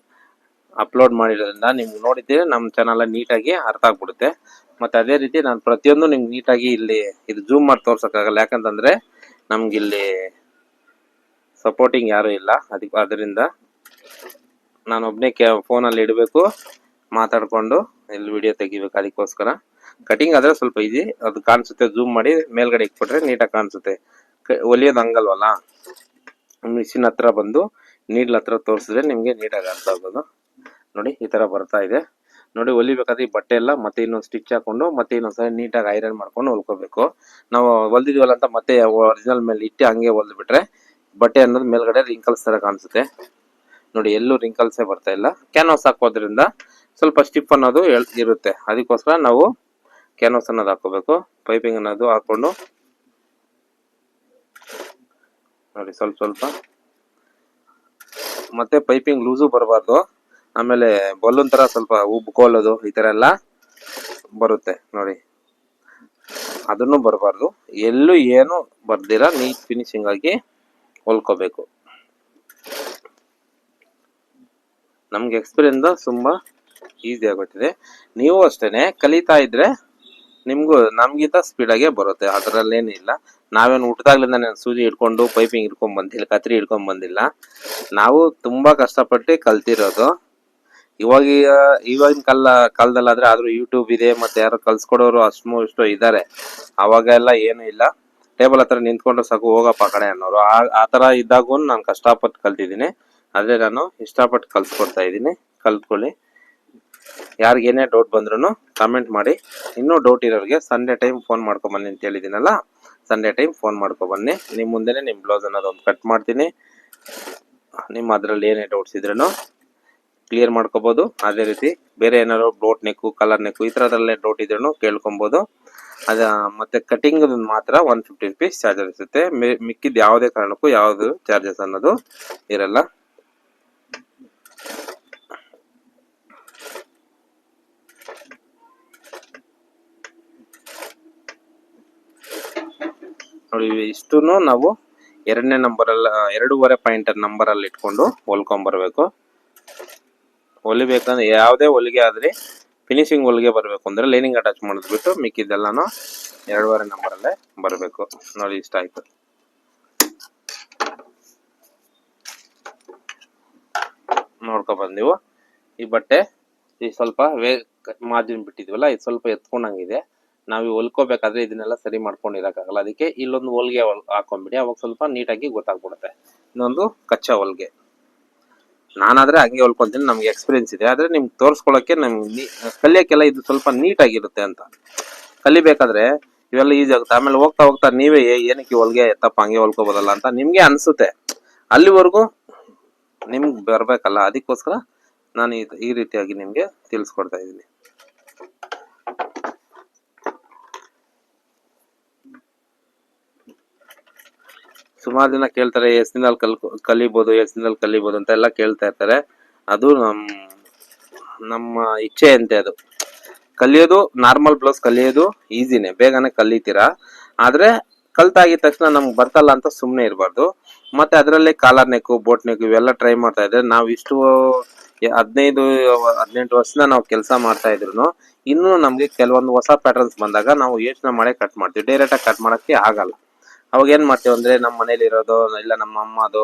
ಅಪ್ಲೋಡ್ ಮಾಡಿರೋದ್ರಿಂದ ನಿಮ್ಗೆ ನೋಡಿದ್ರೆ ನಮ್ಮ ಚಾನಲ್ ನೀಟಾಗಿ ಅರ್ಥ ಆಗ್ಬಿಡುತ್ತೆ. ಮತ್ತೆ ಅದೇ ರೀತಿ ನಾನು ಪ್ರತಿಯೊಂದು ನಿಮ್ಗೆ ನೀಟಾಗಿ ಇಲ್ಲಿ ಇದು ಜೂಮ್ ಮಾಡಿ ತೋರ್ಸಕ್ಕಾಗಲ್ಲ, ಯಾಕಂತಂದ್ರೆ ನಮ್ಗೆ ಇಲ್ಲಿ ಸಪೋರ್ಟಿಂಗ್ ಯಾರು ಇಲ್ಲ. ಅದರಿಂದ ನಾನು ಒಬ್ಬನೇ ಫೋನಲ್ಲಿ ಇಡಬೇಕು, ಮಾತಾಡ್ಕೊಂಡು ಇಲ್ಲಿ ವಿಡಿಯೋ ತೆಗಿಬೇಕು. ಅದಕ್ಕೋಸ್ಕರ ಕಟಿಂಗ್ ಆದ್ರೆ ಸ್ವಲ್ಪ ಈಸಿ, ಅದು ಕಾಣಿಸುತ್ತೆ. ಜೂಮ್ ಮಾಡಿ ಮೇಲ್ಗಡೆ ಇಟ್ಬಿಟ್ರೆ ನೀಟಾಗಿ ಕಾಣಿಸುತ್ತೆ. ಹೊಲಿಯೋದು ಹಂಗಲ್ವಲ್ಲ, ಮಿಷಿನ್ ಹತ್ರ ಬಂದು ನೀಡ್ಲ್ ಹತ್ರ ತೋರಿಸಿದ್ರೆ ನಿಮ್ಗೆ ನೀಟಾಗಿ ಅರ್ಥ ಆಗೋದು. ನೋಡಿ ಈ ತರ ಬರ್ತಾ ಇದೆ. ನೋಡಿ ಹೊಲಿಬೇಕಾದ್ರೆ ಈ ಬಟ್ಟೆ ಎಲ್ಲ ಮತ್ತೆ ಇನ್ನೊಂದು ಸ್ಟಿಚ್ ಹಾಕೊಂಡು ಮತ್ತೆ ಇನ್ನೊಂದ್ಸರಿ ನೀಟಾಗಿ ಐರನ್ ಮಾಡ್ಕೊಂಡು ಹೊಲ್ಕೋಬೇಕು. ನಾವು ಹೊಲ್ದಿದ್ವಲ್ಲ ಅಂತ ಮತ್ತೆ ಒರಿಜಿನಲ್ ಮೇಲೆ ಇಟ್ಟು ಹಂಗೆ ಹೊಲ್ದ್ಬಿಟ್ರೆ ಬಟ್ಟೆ ಅನ್ನೋದು ಮೇಲ್ಗಡೆ ರಿಂಕಲ್ಸ್ ತರ ಕಾಣಿಸುತ್ತೆ. ನೋಡಿ ಎಲ್ಲೂ ರಿಂಕಲ್ಸೇ ಬರ್ತಾ ಇಲ್ಲ. ಕ್ಯಾನ್ವಾಸ್ ಹಾಕೋದ್ರಿಂದ ಸ್ವಲ್ಪ ಸ್ಟಿಫ್ ಅನ್ನೋದು ಇರುತ್ತೆ. ಅದಕ್ಕೋಸ್ಕರ ನಾವು ಕ್ಯಾನ್ವಾಸ್ ಅನ್ನೋದು ಹಾಕೋಬೇಕು. ಪೈಪಿಂಗ್ ಅನ್ನೋದು ಹಾಕೊಂಡು ನೋಡಿ ಸ್ವಲ್ಪ ಮತ್ತೆ ಪೈಪಿಂಗ್ ಲೂಸು ಬರಬಾರ್ದು. ಆಮೇಲೆ ಬಲೂನ್ ತರ ಸ್ವಲ್ಪ ಉಬ್ಕೊಳ್ಳೋದು ಈ ತರ ಎಲ್ಲ ಬರುತ್ತೆ. ನೋಡಿ ಅದನ್ನು ಬರಬಾರ್ದು. ಎಲ್ಲೂ ಏನು ಬರ್ದಿರ ನೀಟ್ ಫಿನಿಶಿಂಗ್ ಆಗಿ ಹೊಲ್ಕೋಬೇಕು. ನಮ್ಗೆ ಎಕ್ಸ್ಪೀರಿಯನ್ಸ್ ತುಂಬಾ ಈಸಿ ಆಗೋಗ್ತಿದೆ. ನೀವು ಅಷ್ಟೇನೆ ಕಲಿತಾ ಇದ್ರೆ ನಿಮ್ಗೂ ನಮ್ಗಿಂತ ಸ್ಪೀಡಾಗೆ ಬರುತ್ತೆ. ಅದರಲ್ಲೇನಿಲ್ಲ. ನಾವೇನು ಹುಟ್ಟದಾಗ್ಲಿಂದ ಸೂಜಿ ಹಿಡ್ಕೊಂಡು ಪೈಪಿಂಗ್ ಹಿಡ್ಕೊಂಡ್ ಬಂದಿಲ್ಲ, ಕತ್ರಿ ಹಿಡ್ಕೊಂಡ್ ಬಂದಿಲ್ಲ. ನಾವು ತುಂಬಾ ಕಷ್ಟಪಟ್ಟು ಕಲ್ತಿರೋದು. ಇವಾಗ ಇವಾಗಿನ ಕಾಲದಲ್ಲಾದ್ರೆ ಆದ್ರೂ ಯೂಟ್ಯೂಬ್ ಇದೆ, ಮತ್ತೆ ಯಾರು ಕಲ್ಸ್ಕೊಡೋರು ಅಷ್ಟು ಇಷ್ಟು ಇದ್ದಾರೆ. ಅವಾಗೆಲ್ಲ ಏನು ಇಲ್ಲ, ಟೇಬಲ್ ಹತ್ರ ನಿಂತ್ಕೊಂಡು ಸಾಕು ಹೋಗಪ್ಪ ಆ ಕಡೆ ಅನ್ನೋರು. ಆ ತರ ಇದ್ದಾಗೂ ನಾನು ಕಷ್ಟಪಟ್ಟು ಕಲ್ತಿದ್ದೀನಿ. ಆದ್ರೆ ನಾನು ಇಷ್ಟಪಟ್ಟು ಕಲ್ಸ್ಕೊಡ್ತಾ ಇದ್ದೀನಿ, ಕಲ್ತ್ಕೊಳ್ಳಿ. ಯಾರಿಗೇನೇ ಡೌಟ್ ಬಂದ್ರು ಕಮೆಂಟ್ ಮಾಡಿ. ಇನ್ನೂ ಡೌಟ್ ಇರೋರಿಗೆ ಸಂಡೇ ಟೈಮ್ ಫೋನ್ ಮಾಡ್ಕೊಂಬನ್ನಿ ಅಂತ ಹೇಳಿದ್ದೀನಲ್ಲ, ಸಂಡೇ ಟೈಮ್ ಫೋನ್ ಮಾಡ್ಕೊಬನ್ನಿ. ನಿಮ್ಮ ಮುಂದೆನೆ ನಿಮ್ಮ ಬ್ಲೌಸ್ ಅನ್ನೋದು ಒಂದು ಕಟ್ ಮಾಡ್ತೀನಿ. ನಿಮ್ಮ ಅದರಲ್ಲಿ ಏನೇ ಡೌಟ್ಸ್ ಇದ್ರೂ ಕ್ಲಿಯರ್ ಮಾಡ್ಕೋಬೋದು. ಅದೇ ರೀತಿ ಬೇರೆ ಏನಾದ್ರು ಬೋಟ್ ನೆಕ್ಕು, ಕಲರ್ ನೆಕ್ಕು ಈ ಥರದಲ್ಲೇ ಡೌಟ್ ಇದ್ರೂ ಕೇಳ್ಕೊಬೋದು. ಮತ್ತೆ ಕಟಿಂಗ್ ಮಾತ್ರ 150 rupees ಚಾರ್ಜಸ್ ಇರುತ್ತೆ. ಮಿಕ್ಕಿದ ಯಾವುದೇ ಕಾರಣಕ್ಕೂ ಯಾವುದು ಚಾರ್ಜಸ್ ಅನ್ನೋದು ಇರಲ್ಲ. ನೋಡಿ, ಇಷ್ಟು ನಾವು 2ನೇ ನಂಬರಲ್ಲಿ 2.5 ಪಾಯಿಂಟ್ ನಂಬರಲ್ಲಿ ಇಟ್ಕೊಂಡು ಹೊಲ್ಕೊಂಬರ್ಬೇಕು. ಹೊಲಿಬೇಕಂದ್ರೆ ಯಾವುದೇ ಹೊಲಿಗೆ ಆದ್ರೆ ಫಿನಿಶಿಂಗ್ ಹೊಲಿಗೆ ಬರಬೇಕು ಅಂದ್ರೆ ಲೈನಿಂಗ್ ಅಟ್ಯಾಚ್ ಮಾಡಿದ್ಬಿಟ್ಟು ಮಿಕ್ಕಿದ್ದೆಲ್ಲಾನು 2.5 ನಂಬರಲ್ಲೇ ಬರಬೇಕು. ನೋಡಿ, ಇಷ್ಟ ಆಯ್ತು. ನೋಡ್ಕೊಬಂದು ನೀವು ಈ ಬಟ್ಟೆ ಈ ಸ್ವಲ್ಪ ಮಾರ್ಜಿನ್ ಬಿಟ್ಟಿದ್ವಲ್ಲ, ಇದು ಸ್ವಲ್ಪ ಎತ್ಕೊಂಡಂಗಿದೆ. ನಾವು ಹೊಲ್ಕೋಬೇಕಾದ್ರೆ ಇದನ್ನೆಲ್ಲ ಸರಿ ಮಾಡ್ಕೊಂಡಿರಕ್ಕಾಗಲ್ಲ. ಅದಕ್ಕೆ ಇಲ್ಲೊಂದು ಹೊಲಿಗೆ ಹಾಕೊಂಡ್ಬಿಡಿ, ಅವಾಗ ಸ್ವಲ್ಪ ನೀಟಾಗಿ ಗೊತ್ತಾಗ್ಬಿಡುತ್ತೆ. ಇನ್ನೊಂದು ಕಚ್ಚಾ ಹೊಲಿಗೆ. ನಾನಾದ್ರೆ ಹಂಗೆ ಹೊಲ್ಕೊಂತೀನಿ, ನಮ್ಗೆ ಎಕ್ಸ್ಪೀರಿಯನ್ಸ್ ಇದೆ. ಆದ್ರೆ ನಿಮ್ಗೆ ತೋರಿಸ್ಕೊಳಕ್ಕೆ ನಮ್ಗೆ ಕಲಿಯಕ್ಕೆಲ್ಲ ಇದು ಸ್ವಲ್ಪ ನೀಟಾಗಿರುತ್ತೆ ಅಂತ. ಕಲಿಬೇಕಾದ್ರೆ ಇವೆಲ್ಲ ಈಸಿ ಆಗುತ್ತೆ. ಆಮೇಲೆ ಹೋಗ್ತಾ ಹೋಗ್ತಾ ನೀವೇ ಏನಕ್ಕೆ ಹೊಲಿಗೆ ಎತ್ತಪ್ಪ ಹಂಗೆ ಹೊಲ್ಕೋಬೋದಲ್ಲ ಅಂತ ನಿಮ್ಗೆ ಅನ್ಸುತ್ತೆ. ಅಲ್ಲಿವರೆಗೂ ನಿಮ್ಗೆ ಬರ್ಬೇಕಲ್ಲ, ಅದಕ್ಕೋಸ್ಕರ ನಾನು ಈ ರೀತಿಯಾಗಿ ನಿಮ್ಗೆ ತಿಳಿಸ್ಕೊಡ್ತಾ ಇದ್ದೀನಿ. ಸುಮಾರು ಜನ ಕೇಳ್ತಾರೆ ಎಷ್ಟು ದಿನದಲ್ಲಿ ಕಲಿಬೋದು, ಎಷ್ಟು ದಿನದಲ್ಲಿ ಕಲಿಬೋದು ಅಂತ ಎಲ್ಲ ಕೇಳ್ತಾ ಇರ್ತಾರೆ. ಅದು ನಮ್ಮ ಇಚ್ಛೆ ಅಂತೆ. ಅದು ಕಲಿಯೋದು, ನಾರ್ಮಲ್ ಬ್ಲೌಸ್ ಕಲಿಯೋದು ಈಸಿನೇ, ಬೇಗನೆ ಕಲಿತೀರಾ. ಆದ್ರೆ ಕಲ್ತಾಗಿದ ತಕ್ಷಣ ನಮ್ಗೆ ಬರ್ತಲ್ಲ ಅಂತ ಸುಮ್ಮನೆ ಇರಬಾರ್ದು. ಮತ್ತೆ ಅದರಲ್ಲಿ ಕಾಲರ್ ನೆಕ್ಕು, ಬೋಟ್ ನೆಕ್ಕು ಇವೆಲ್ಲ ಟ್ರೈ ಮಾಡ್ತಾ ಇದ್ರೆ ನಾವು ಇಷ್ಟು 15-18 ವರ್ಷದಿಂದ ನಾವು ಕೆಲಸ ಮಾಡ್ತಾ ಇದ್ರು ಇನ್ನೂ ನಮ್ಗೆ ಕೆಲವೊಂದು ಹೊಸ ಪ್ಯಾಟರ್ನ್ಸ್ ಬಂದಾಗ ನಾವು ಯೋಚನೆ ಮಾಡಿ ಕಟ್ ಮಾಡ್ತೀವಿ. ಡೈರೆಕ್ಟ್ ಆಗಿ ಕಟ್ ಮಾಡಕ್ಕೆ ಆಗಲ್ಲ. ಅವಾಗ ಏನ್ ಮಾಡ್ತೀವಿ ಅಂದ್ರೆ ನಮ್ಮ ಮನೇಲಿ ಇರೋದು ಇಲ್ಲ ನಮ್ಮ ಅಮ್ಮದು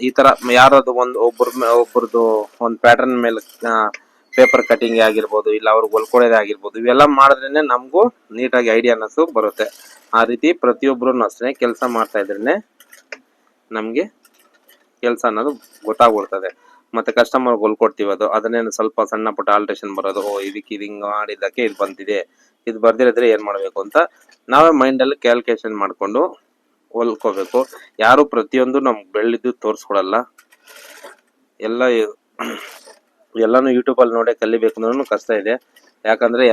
ಈ ತರ ಯಾರದು ಒಬ್ಬರದು ಒಂದು ಪ್ಯಾಟರ್ನ್ ಮೇಲೆ ಪೇಪರ್ ಕಟಿಂಗ್ ಆಗಿರ್ಬೋದು, ಇಲ್ಲ ಅವ್ರಿಗೆ ಹೊಲ್ಕೊಡೋದೇ ಆಗಿರ್ಬೋದು, ಇವೆಲ್ಲ ಮಾಡಿದ್ರೇನೆ ನಮಗೂ ನೀಟಾಗಿ ಐಡಿಯಾ ಅನ್ನೋದು ಬರುತ್ತೆ. ಆ ರೀತಿ ಪ್ರತಿಯೊಬ್ರು ಅಷ್ಟೇ ಕೆಲಸ ಮಾಡ್ತಾ ಇದ್ರೇನೆ ನಮ್ಗೆ ಕೆಲಸ ಅನ್ನೋದು ಗೊತ್ತಾಗ್ಬಿಡ್ತದೆ. ಮತ್ತೆ ಕಸ್ಟಮರ್ ಹೊಲ್ಕೊಡ್ತೀವಿ, ಅದನ್ನೇನು ಸ್ವಲ್ಪ ಸಣ್ಣ ಪುಟ್ಟ ಆಲ್ಟ್ರೇಷನ್ ಬರೋದು, ಇದಕ್ಕೆ ಇದು ಹಿಂಗ ಮಾಡಿದ್ದಕ್ಕೆ ಇದು ಬಂದಿದೆ, ಇದು ಬರ್ದಿರಿದ್ರೆ ಏನ್ ಮಾಡ್ಬೇಕು ಅಂತ ನಾವೇ ಮೈಂಡಲ್ಲಿ ಕ್ಯಾಲ್ಕುಲೇಷನ್ ಮಾಡ್ಕೊಂಡು ಹೊಲ್ಕೋಬೇಕು. ಯಾರು ಪ್ರತಿಯೊಂದು ನಮ್ಗೆ ಬೆಳ್ಳಿದ್ದು ತೋರಿಸ್ಕೊಡಲ್ಲ. ಎಲ್ಲಾನು ಯೂಟ್ಯೂಬಲ್ಲಿ ನೋಡೇ ಕಲಿಬೇಕು ಅಂದ್ರೂ ಕಷ್ಟ ಇದೆ. ಯಾಕಂದ್ರೆ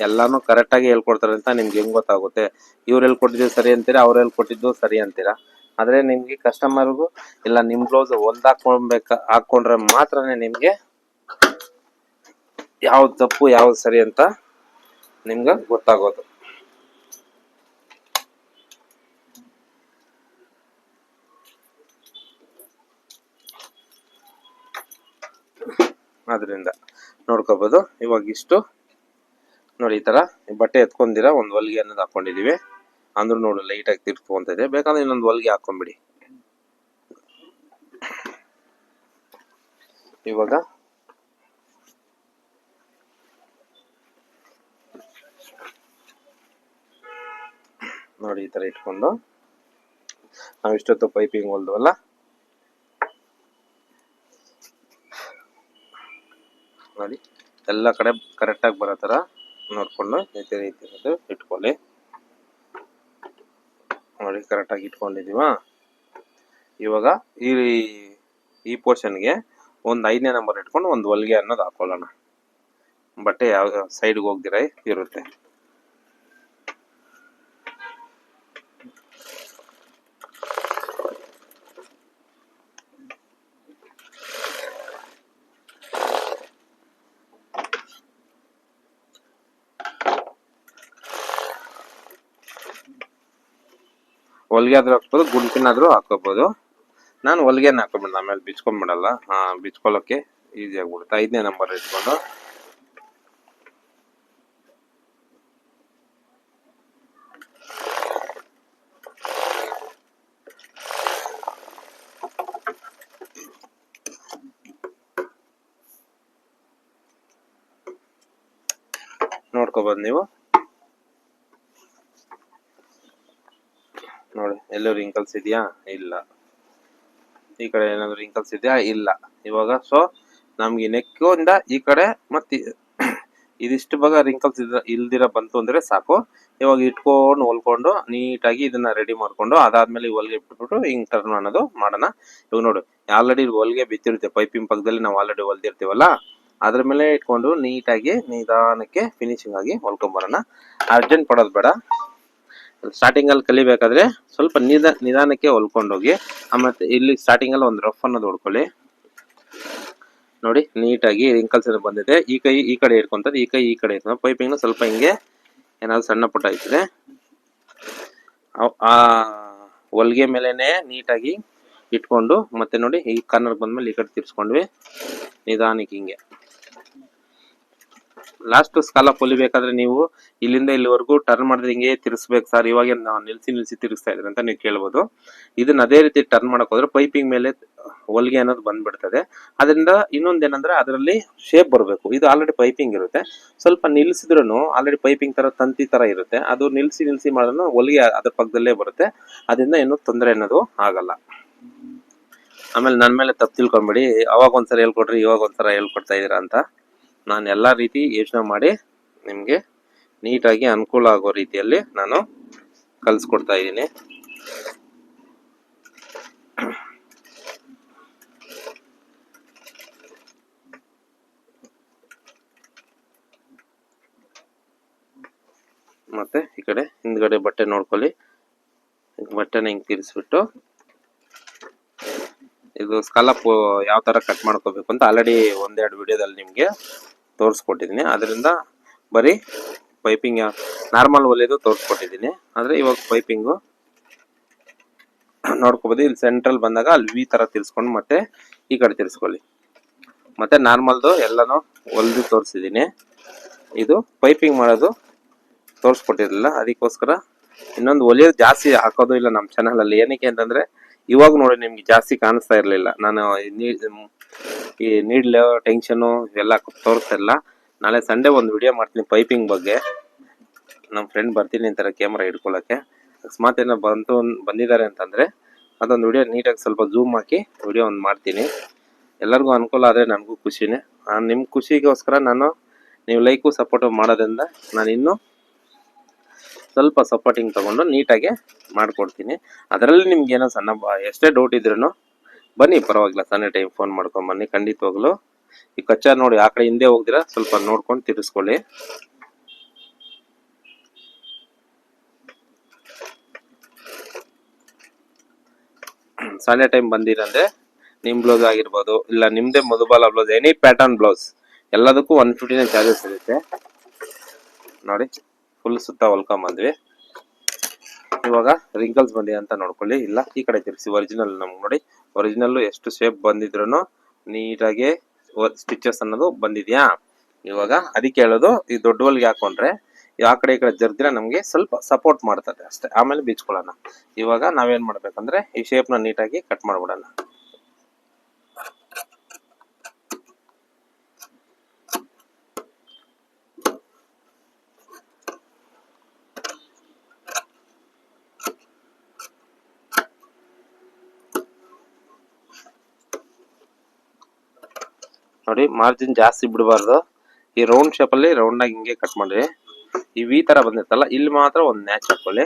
ಎಲ್ಲಾನು ಕರೆಕ್ಟಾಗಿ ಹೇಳ್ಕೊಡ್ತಾರೆ ಅಂತ ನಿಮ್ಗೆ ಹೆಂಗ್ ಗೊತ್ತಾಗುತ್ತೆ? ಇವ್ರು ಹೇಳ್ಕೊಟ್ಟಿದ್ದು ಸರಿ ಅಂತೀರಾ, ಅವ್ರು ಹೇಳ್ಕೊಟ್ಟಿದ್ದು ಸರಿ ಅಂತೀರಾ. ಆದ್ರೆ ನಿಮ್ಗೆ ಕಸ್ಟಮರ್ಗೂ ಇಲ್ಲ ನಿಮ್ ಬ್ಲೌಸ್ ಹಾಕೊಂಡ್ರೆ ಮಾತ್ರನೇ ನಿಮ್ಗೆ ಯಾವ್ದು ತಪ್ಪು ಯಾವ್ದು ಸರಿ ಅಂತ ನಿಮ್ಗೆ ಗೊತ್ತಾಗೋದು. ಅದರಿಂದ ನೋಡ್ಕೋಬಹುದು. ಇವಾಗ ಇಷ್ಟು ನೋಡಿ, ಈ ತರ ಬಟ್ಟೆ ಎತ್ಕೊಂಡಿರ ಒಂದು ಹೊಲಿಗೆ ಅನ್ನೋದು ಹಾಕೊಂಡಿದೀವಿ ಅಂದ್ರೂ ನೋಡಿ ಲೈಟ್ ಆಗಿ ತಿರ್ಸ್ಕೊಂತ ಇದೆ. ಬೇಕಂದ್ರೆ ಇನ್ನೊಂದು ಹೊಲಿಗೆ ಹಾಕೊಂಡ್ಬಿಡಿ. ಇವಾಗ ನೋಡಿ ಈ ತರ ಇಟ್ಕೊಂಡು ನಾವು ಇಷ್ಟೊತ್ತು ಪೈಪಿಂಗ್ ಹೊಲ್ದವಲ್ಲ, ನೋಡಿ ಎಲ್ಲ ಕಡೆ ಕರೆಕ್ಟ್ ಆಗಿ ಬರೋ ತರ ನೋಡ್ಕೊಂಡು ಇದೇ ರೀತಿ ಇಟ್ಕೊಳ್ಳಿ. ನೋಡಿ ಕರೆಕ್ಟ್ ಆಗಿ ಇಟ್ಕೊಂಡಿದೀವ. ಇವಾಗ ಈ ಪೋರ್ಷನ್ಗೆ ಒಂದು 5ನೇ ನಂಬರ್ ಇಟ್ಕೊಂಡು ಒಂದು ಹೊಲಿಗೆ ಅನ್ನೋದು ಹಾಕೊಳ್ಳೋಣ. ಬಟ್ಟೆ ಯಾವ ಸೈಡ್ಗೆ ಹೋಗ್ದಿರ ಇರುತ್ತೆ. ಹೊಲಿಗೆ ಆದ್ರೂ ಹಾಕ್ಬೋದು, ಗುಂಪಿನಾದ್ರೂ ಹಾಕೋಬಹುದು. ನಾನು ಹೊಲಿಗೆನ ಹಾಕೊಂಡ್ಬಿಡ, ಆಮೇಲೆ ಬಿಚ್ಕೊಂಡ್ಬಿಡಲ್ಲ. ಬಿಚ್ಕೊಳ್ಳೋಕೆ ಈಸಿ ಆಗ್ಬಿಡುತ್ತೆ. 5ನೇ ನಂಬರ್ ಇಟ್ಕೊಂಡು ನೋಡ್ಕೋಬಹುದು ನೀವು. ನೋಡಿ ಎಲ್ಲೂ ರಿಂಕಲ್ಸ್ ಇದೆಯಾ? ಇಲ್ಲ. ಈ ಕಡೆ ಏನಾದ್ರು ರಿಂಕಲ್ಸ್ ಇದೆಯಾ? ಇಲ್ಲ. ಇವಾಗ ಸೊ ನಮ್ಗೆ ನೆಕ್ಕಿಂದ ಈ ಕಡೆ ಮತ್ತೆ ಇದಿಷ್ಟು ಭಾಗ ರಿಂಕಲ್ಸ್ ಇಲ್ದಿರ ಬಂತು ಅಂದ್ರೆ ಸಾಕು. ಇವಾಗ ಇಟ್ಕೊಂಡು ಹೊಲ್ಕೊಂಡು ನೀಟಾಗಿ ಇದನ್ನ ರೆಡಿ ಮಾಡ್ಕೊಂಡು ಅದಾದ್ಮೇಲೆ ಹೊಲಿಗೆ ಬಿಟ್ಬಿಟ್ಟು ಹಿಂಗ್ ಟರ್ನ್ ಅನ್ನೋದು ಮಾಡೋಣ. ಇವಾಗ ನೋಡು ಆಲ್ರೆಡಿ ಹೊಲಿಗೆ ಬಿತ್ತಿರುತ್ತೆ ಪೈಪಿಂಗ್ ಪಕ್ಕದಲ್ಲಿ, ನಾವು ಆಲ್ರೆಡಿ ಹೊಲ್ದಿರ್ತೀವಲ್ಲ ಅದ್ರ ಮೇಲೆ ಇಟ್ಕೊಂಡು ನೀಟಾಗಿ ನಿಧಾನಕ್ಕೆ ಫಿನಿಶಿಂಗ್ ಆಗಿ ಹೊಲ್ಕೊಂಡ್ ಬರೋಣ. ಅರ್ಜೆಂಟ್ ಪಡೋದು ಬೇಡ. ಸ್ಟಾರ್ಟಿಂಗ್ ಅಲ್ಲಿ ಕಲಿಬೇಕಾದ್ರೆ ಸ್ವಲ್ಪ ನಿಧಾನಕ್ಕೆ ಹೊಲ್ಕೊಂಡೋಗಿ. ಆಮೇಲೆ ಇಲ್ಲಿ ಸ್ಟಾರ್ಟಿಂಗ್ ಅಲ್ಲಿ ಒಂದು ರಫ್ ಅನ್ನೋದು ಹೊಡ್ಕೊಳ್ಳಿ. ನೋಡಿ ನೀಟಾಗಿ ರಿಂಕಲ್ಸ್ ಎಲ್ಲ ಬಂದಿದೆ. ಈ ಕೈ ಈ ಕಡೆ ಇಟ್ಕೊಂತದ್ದು, ಈ ಕೈ ಈ ಕಡೆ ಇಟ್ಕೊಂಡು ಪೈಪಿಂಗ್ ಸ್ವಲ್ಪ ಹಿಂಗೆ ಏನಾದ್ರು ಸಣ್ಣ ಪುಟ್ಟ ಇರ್ತದೆ ಆ ಹೊಲಿಗೆ ಮೇಲೆನೆ ನೀಟಾಗಿ ಇಟ್ಕೊಂಡು ಮತ್ತೆ ನೋಡಿ ಈ ಕಾರ್ನರ್ ಬಂದ್ಮೇಲೆ ಈ ಕಡೆ ತಿರ್ಸ್ಕೊಂಡ್ವಿ ನಿಧಾನಕ್ಕೆ ಹಿಂಗೆ. ಲಾಸ್ಟ್ ಸ್ಕಾಲಪ್ ಹೊಲಿಬೇಕಾದ್ರೆ ನೀವು ಇಲ್ಲಿಂದ ಇಲ್ಲಿವರೆಗೂ ಟರ್ನ್ ಮಾಡಿದ್ರೆ ಹಿಂಗೆ ತಿರ್ಸ್ಬೇಕು ಸರ್, ಇವಾಗ ನಿಲ್ಸಿ ತಿರ್ಸ್ತಾ ಇದ್ರಿ ಅಂತ ನೀವು ಕೇಳ್ಬೋದು. ಇದನ್ನ ಅದೇ ರೀತಿ ಟರ್ನ್ ಮಾಡಕ್ ಹೋದ್ರೆ ಪೈಪಿಂಗ್ ಮೇಲೆ ಹೊಲಿಗೆ ಅನ್ನೋದು ಬಂದ್ಬಿಡ್ತದೆ. ಅದರಿಂದ ಇನ್ನೊಂದೇನಂದ್ರೆ ಅದರಲ್ಲಿ ಶೇಪ್ ಬರಬೇಕು. ಇದು ಆಲ್ರೆಡಿ ಪೈಪಿಂಗ್ ಇರುತ್ತೆ, ಸ್ವಲ್ಪ ನಿಲ್ಸಿದ್ರು ಆಲ್ರೆಡಿ ಪೈಪಿಂಗ್ ತರ ತಂತಿ ತರ ಇರುತ್ತೆ, ಅದು ನಿಲ್ಸಿ ಮಾಡಿದ್ರು ಹೊಲಿಗೆ ಅದ್ರ ಪಕ್ಕದಲ್ಲೇ ಬರುತ್ತೆ. ಅದರಿಂದ ಏನು ತೊಂದರೆ ಅನ್ನೋದು ಆಗಲ್ಲ. ಆಮೇಲೆ ನನ್ನ ಮೇಲೆ ತಪ್ಪು ತಿಳ್ಕೊಂಬಿಡಿ, ಅವಾಗ ಒಂದ್ಸಲ ಹೇಳ್ಕೊಡ್ರಿ ಇವಾಗ ಒಂದ್ಸಲ ಹೇಳ್ಕೊಡ್ತಾ ಇದೀರಾ ಅಂತ. ನಾನು ಎಲ್ಲಾ ರೀತಿ ಯೋಚನೆ ಮಾಡಿ ನಿಮ್ಗೆ ನೀಟಾಗಿ ಅನುಕೂಲ ಆಗೋ ರೀತಿಯಲ್ಲಿ ನಾನು ಕಲಿಸ್ಕೊಡ್ತಾ ಇದ್ದೀನಿ. ಮತ್ತೆ ಈ ಕಡೆ ಹಿಂದ್ಗಡೆ ಬಟ್ಟೆ ನೋಡ್ಕೊಳ್ಳಿ. ಬಟ್ಟೆನ ಹಿಂಗ್ ತಿರ್ಸ್ಬಿಟ್ಟು ಇದು ಸ್ಕಾಲಪ್ ಯಾವ ತರ ಕಟ್ ಮಾಡ್ಕೋಬೇಕು ಅಂತ ಆಲ್ರೆಡಿ ಒಂದೆರಡು ವಿಡಿಯೋದಲ್ಲಿ ನಿಮ್ಗೆ ತೋರಿಸ್ಕೊಟ್ಟಿದ್ದೀನಿ. ಅದರಿಂದ ಬರೀ ಪೈಪಿಂಗ್ ನಾರ್ಮಲ್ ಹೊಲಿಯೋದು ತೋರಿಸ್ಕೊಟ್ಟಿದ್ದೀನಿ. ಆದ್ರೆ ಇವಾಗ ಪೈಪಿಂಗು ನೋಡ್ಕೋಬಹುದು. ಇಲ್ಲಿ ಸೆಂಟ್ರಲ್ ಬಂದಾಗ ಅಲ್ಲಿ ವಿ ತರ ತಿರ್ಸ್ಕೊಂಡು ಮತ್ತೆ ಈ ಕಡೆ ತಿರ್ಸ್ಕೊಳ್ಳಿ. ಮತ್ತೆ ನಾರ್ಮಲ್ದು ಎಲ್ಲಾನು ಹೊಲ್ದು ತೋರಿಸಿದ್ದೀನಿ. ಇದು ಪೈಪಿಂಗ್ ಮಾಡೋದು ತೋರಿಸ್ಕೊಟ್ಟಿರಲಿಲ್ಲ, ಅದಕ್ಕೋಸ್ಕರ ಇನ್ನೊಂದು ಹೊಲಿಯೋದು ಜಾಸ್ತಿ ಹಾಕೋದು ಇಲ್ಲ ನಮ್ಮ ಚಾನಲ್ ಅಲ್ಲಿ. ಏನಕ್ಕೆ ಅಂತಂದ್ರೆ ಇವಾಗ ನೋಡಿ ನಿಮ್ಗೆ ಜಾಸ್ತಿ ಕಾಣಿಸ್ತಾ ಇರ್ಲಿಲ್ಲ. ನಾನು ಈ ನೀಡ್ಲ ಟೆನ್ಷನ್ ಇವೆಲ್ಲ ತೋರಿಸ್ತಾ ಇಲ್ಲ. ನಾಳೆ ಸಂಡೇ ಒಂದು ವಿಡಿಯೋ ಮಾಡ್ತೀನಿ ಪೈಪಿಂಗ್ ಬಗ್ಗೆ. ನಮ್ಮ ಫ್ರೆಂಡ್ ಬರ್ತೀನಿ ಅಂತಾರೆ ಕ್ಯಾಮ್ರಾ ಇಟ್ಕೊಳ್ಳೋಕೆ. ಅಕಸ್ಮಾತ್ ಏನೋ ಬಂದಿದ್ದಾರೆ ಅಂತಂದ್ರೆ ಅದೊಂದು ವಿಡಿಯೋ ನೀಟಾಗಿ ಸ್ವಲ್ಪ ಝೂಮ್ ಹಾಕಿ ವಿಡಿಯೋ ಒಂದು ಮಾಡ್ತೀನಿ. ಎಲ್ಲರಿಗೂ ಅನುಕೂಲ ಆದರೆ ನನಗೂ ಖುಷಿನೇ. ನಿಮ್ಮ ಖುಷಿಗೋಸ್ಕರ ನಾನು ನೀವು ಲೈಕು ಸಪೋರ್ಟು ಮಾಡೋದ್ರಿಂದ ನಾನು ಇನ್ನೂ ಸ್ವಲ್ಪ ಸಪೋರ್ಟಿಂಗ್ ತಗೊಂಡು ನೀಟಾಗಿ ಮಾಡ್ಕೊಡ್ತೀನಿ. ಅದರಲ್ಲಿ ನಿಮ್ಗೆ ಏನೋ ಸಣ್ಣ ಎಷ್ಟೇ ಡೌಟ್ ಇದ್ರೂ ಬನ್ನಿ, ಪರವಾಗಿಲ್ಲ, ಸಂಡೇ ಟೈಮ್ ಫೋನ್ ಮಾಡ್ಕೊಂಡು ಬನ್ನಿ ಖಂಡಿತವಾಗ್ಲು. ಈ ಕಚ್ಚಾ ನೋಡಿ ಆ ಕಡೆ ಹಿಂದೆ ಹೋಗ್ದಿರಾ ಸ್ವಲ್ಪ ನೋಡ್ಕೊಂಡು ತಿರ್ಸ್ಕೊಳ್ಳಿ. ಸಂಡೇ ಟೈಮ್ ಬಂದಿರಂದ್ರೆ ನಿಮ್ ಬ್ಲೌಸ್ ಆಗಿರ್ಬೋದು, ಇಲ್ಲ ನಿಮ್ದೇ Madhubala blouse, any pattern blouse ಎಲ್ಲದಕ್ಕೂ 150 ಚಾರ್ಜಸ್ ಇರುತ್ತೆ. ನೋಡಿ ಫುಲ್ ಸುತ್ತ ಹೊಲ್ಕೊಂಬಂದ್ವಿ. ಇವಾಗ ರಿಂಕಲ್ಸ್ ಬಂದಿದೆ ಅಂತ ನೋಡ್ಕೊಳ್ಳಿ. ಇಲ್ಲ ಈ ಕಡೆ ತಿರ್ಸಿ ಒರಿಜಿನಲ್ ನಮ್ಗೆ ನೋಡಿ ಒರಿಜಿನಲ್ ಎಷ್ಟು ಶೇಪ್ ಬಂದಿದ್ರು ನೀಟಾಗಿ ಸ್ಟಿಚಸ್ ಅನ್ನೋದು ಬಂದಿದ್ಯಾ. ಇವಾಗ ಅದಕ್ಕೆ ಹೇಳೋದು ಈ ದೊಡ್ಡ ಹೊಲಿಗೆ ಹಾಕೊಂಡ್ರೆ ಆ ಕಡೆ ಈ ಕಡೆ ಜರ್ದಿರ ನಮ್ಗೆ ಸ್ವಲ್ಪ ಸಪೋರ್ಟ್ ಮಾಡ್ತದೆ ಅಷ್ಟೇ. ಆಮೇಲೆ ಬೀಚ್ಕೊಳ್ಳೋಣ. ಇವಾಗ ನಾವೇನ್ ಮಾಡ್ಬೇಕಂದ್ರೆ ಈ ಶೇಪ್ ನ ನೀಟಾಗಿ ಕಟ್ ಮಾಡ್ಬಿಡೋಣ. ನೋಡಿ ಮಾರ್ಜಿನ್ ಜಾಸ್ತಿ ಬಿಡಬಾರ್ದು. ಈ ರೌಂಡ್ ಶೇಪ್ ಅಲ್ಲಿ ರೌಂಡ್ ಆಗಿ ಹಿಂಗೆ ಕಟ್ ಮಾಡ್ರಿ. ಈ ವಿ ತರ ಬಂದಿರ್ತಲ್ಲ ಇಲ್ಲಿ ಮಾತ್ರ ಒಂದು ನ್ಯಾಚ್ ಹಾಕೊಳ್ಳಿ.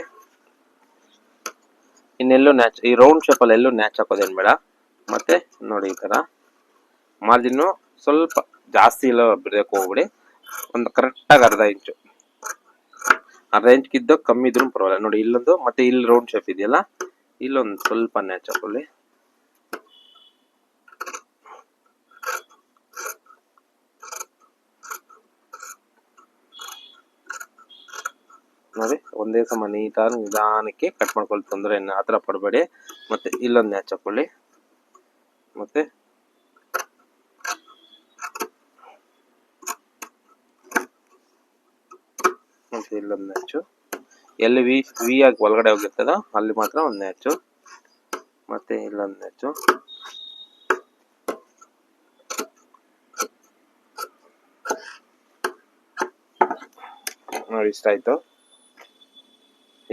ಇನ್ನೆಲ್ಲೂ ನ್ಯಾಚ್ ಈ ರೌಂಡ್ ಶೇಪ್ ಅಲ್ಲಿ ಎಲ್ಲೂ ನ್ಯಾಚ್ ಹಾಕೋದೇನ್ ಬೇಡ. ಮತ್ತೆ ನೋಡಿ ಈ ತರ ಮಾರ್ಜಿನ್ ಸ್ವಲ್ಪ ಜಾಸ್ತಿ ಇಲ್ಲ ಬಿಡಕ್ಕೆ ಹೋಗ್ಬಿಡಿ. ಒಂದು ಕರೆಕ್ಟಾಗಿ ಅರ್ಧ ಇಂಚ್ಗಿದ್ದ ಕಮ್ಮಿ ಇದ್ರೂ ಪರವಾಗಿಲ್ಲ. ನೋಡಿ ಇಲ್ಲೊಂದು ಮತ್ತೆ ಇಲ್ಲಿ ರೌಂಡ್ ಶೇಪ್ ಇದೆಯಲ್ಲ ಇಲ್ಲೊಂದು ಸ್ವಲ್ಪ ನ್ಯಾಚ್ ಹಾಕೊಳ್ಳಿ. ನೋಡಿ ಒಂದೇ ಸಮ ನೀಟಾಗಿ ನಿಧಾನಕ್ಕೆ ಕಟ್ ಮಾಡ್ಕೊಳ್ಳಿ, ತೊಂದರೆ ಆತರ ಪಡಬೇಡಿ. ಮತ್ತೆ ಇಲ್ಲೊಂದು ನ್ಯಾಚ್ ಹಾಕೊಳ್ಳಿ. ಮತ್ತೆ ಇಲ್ಲೊಂದು ನ್ಯಾಚು, ಎಲ್ಲಿ ವಿ ಆಗಿ ಒಳಗಡೆ ಹೋಗಿರ್ತದ ಅಲ್ಲಿ ಮಾತ್ರ ಒಂದು ನ್ಯಾಚು. ಮತ್ತೆ ಇಲ್ಲೊಂದು ನ್ಯಾಚು. ನೋಡಿ ಇಷ್ಟ ಆಯ್ತು.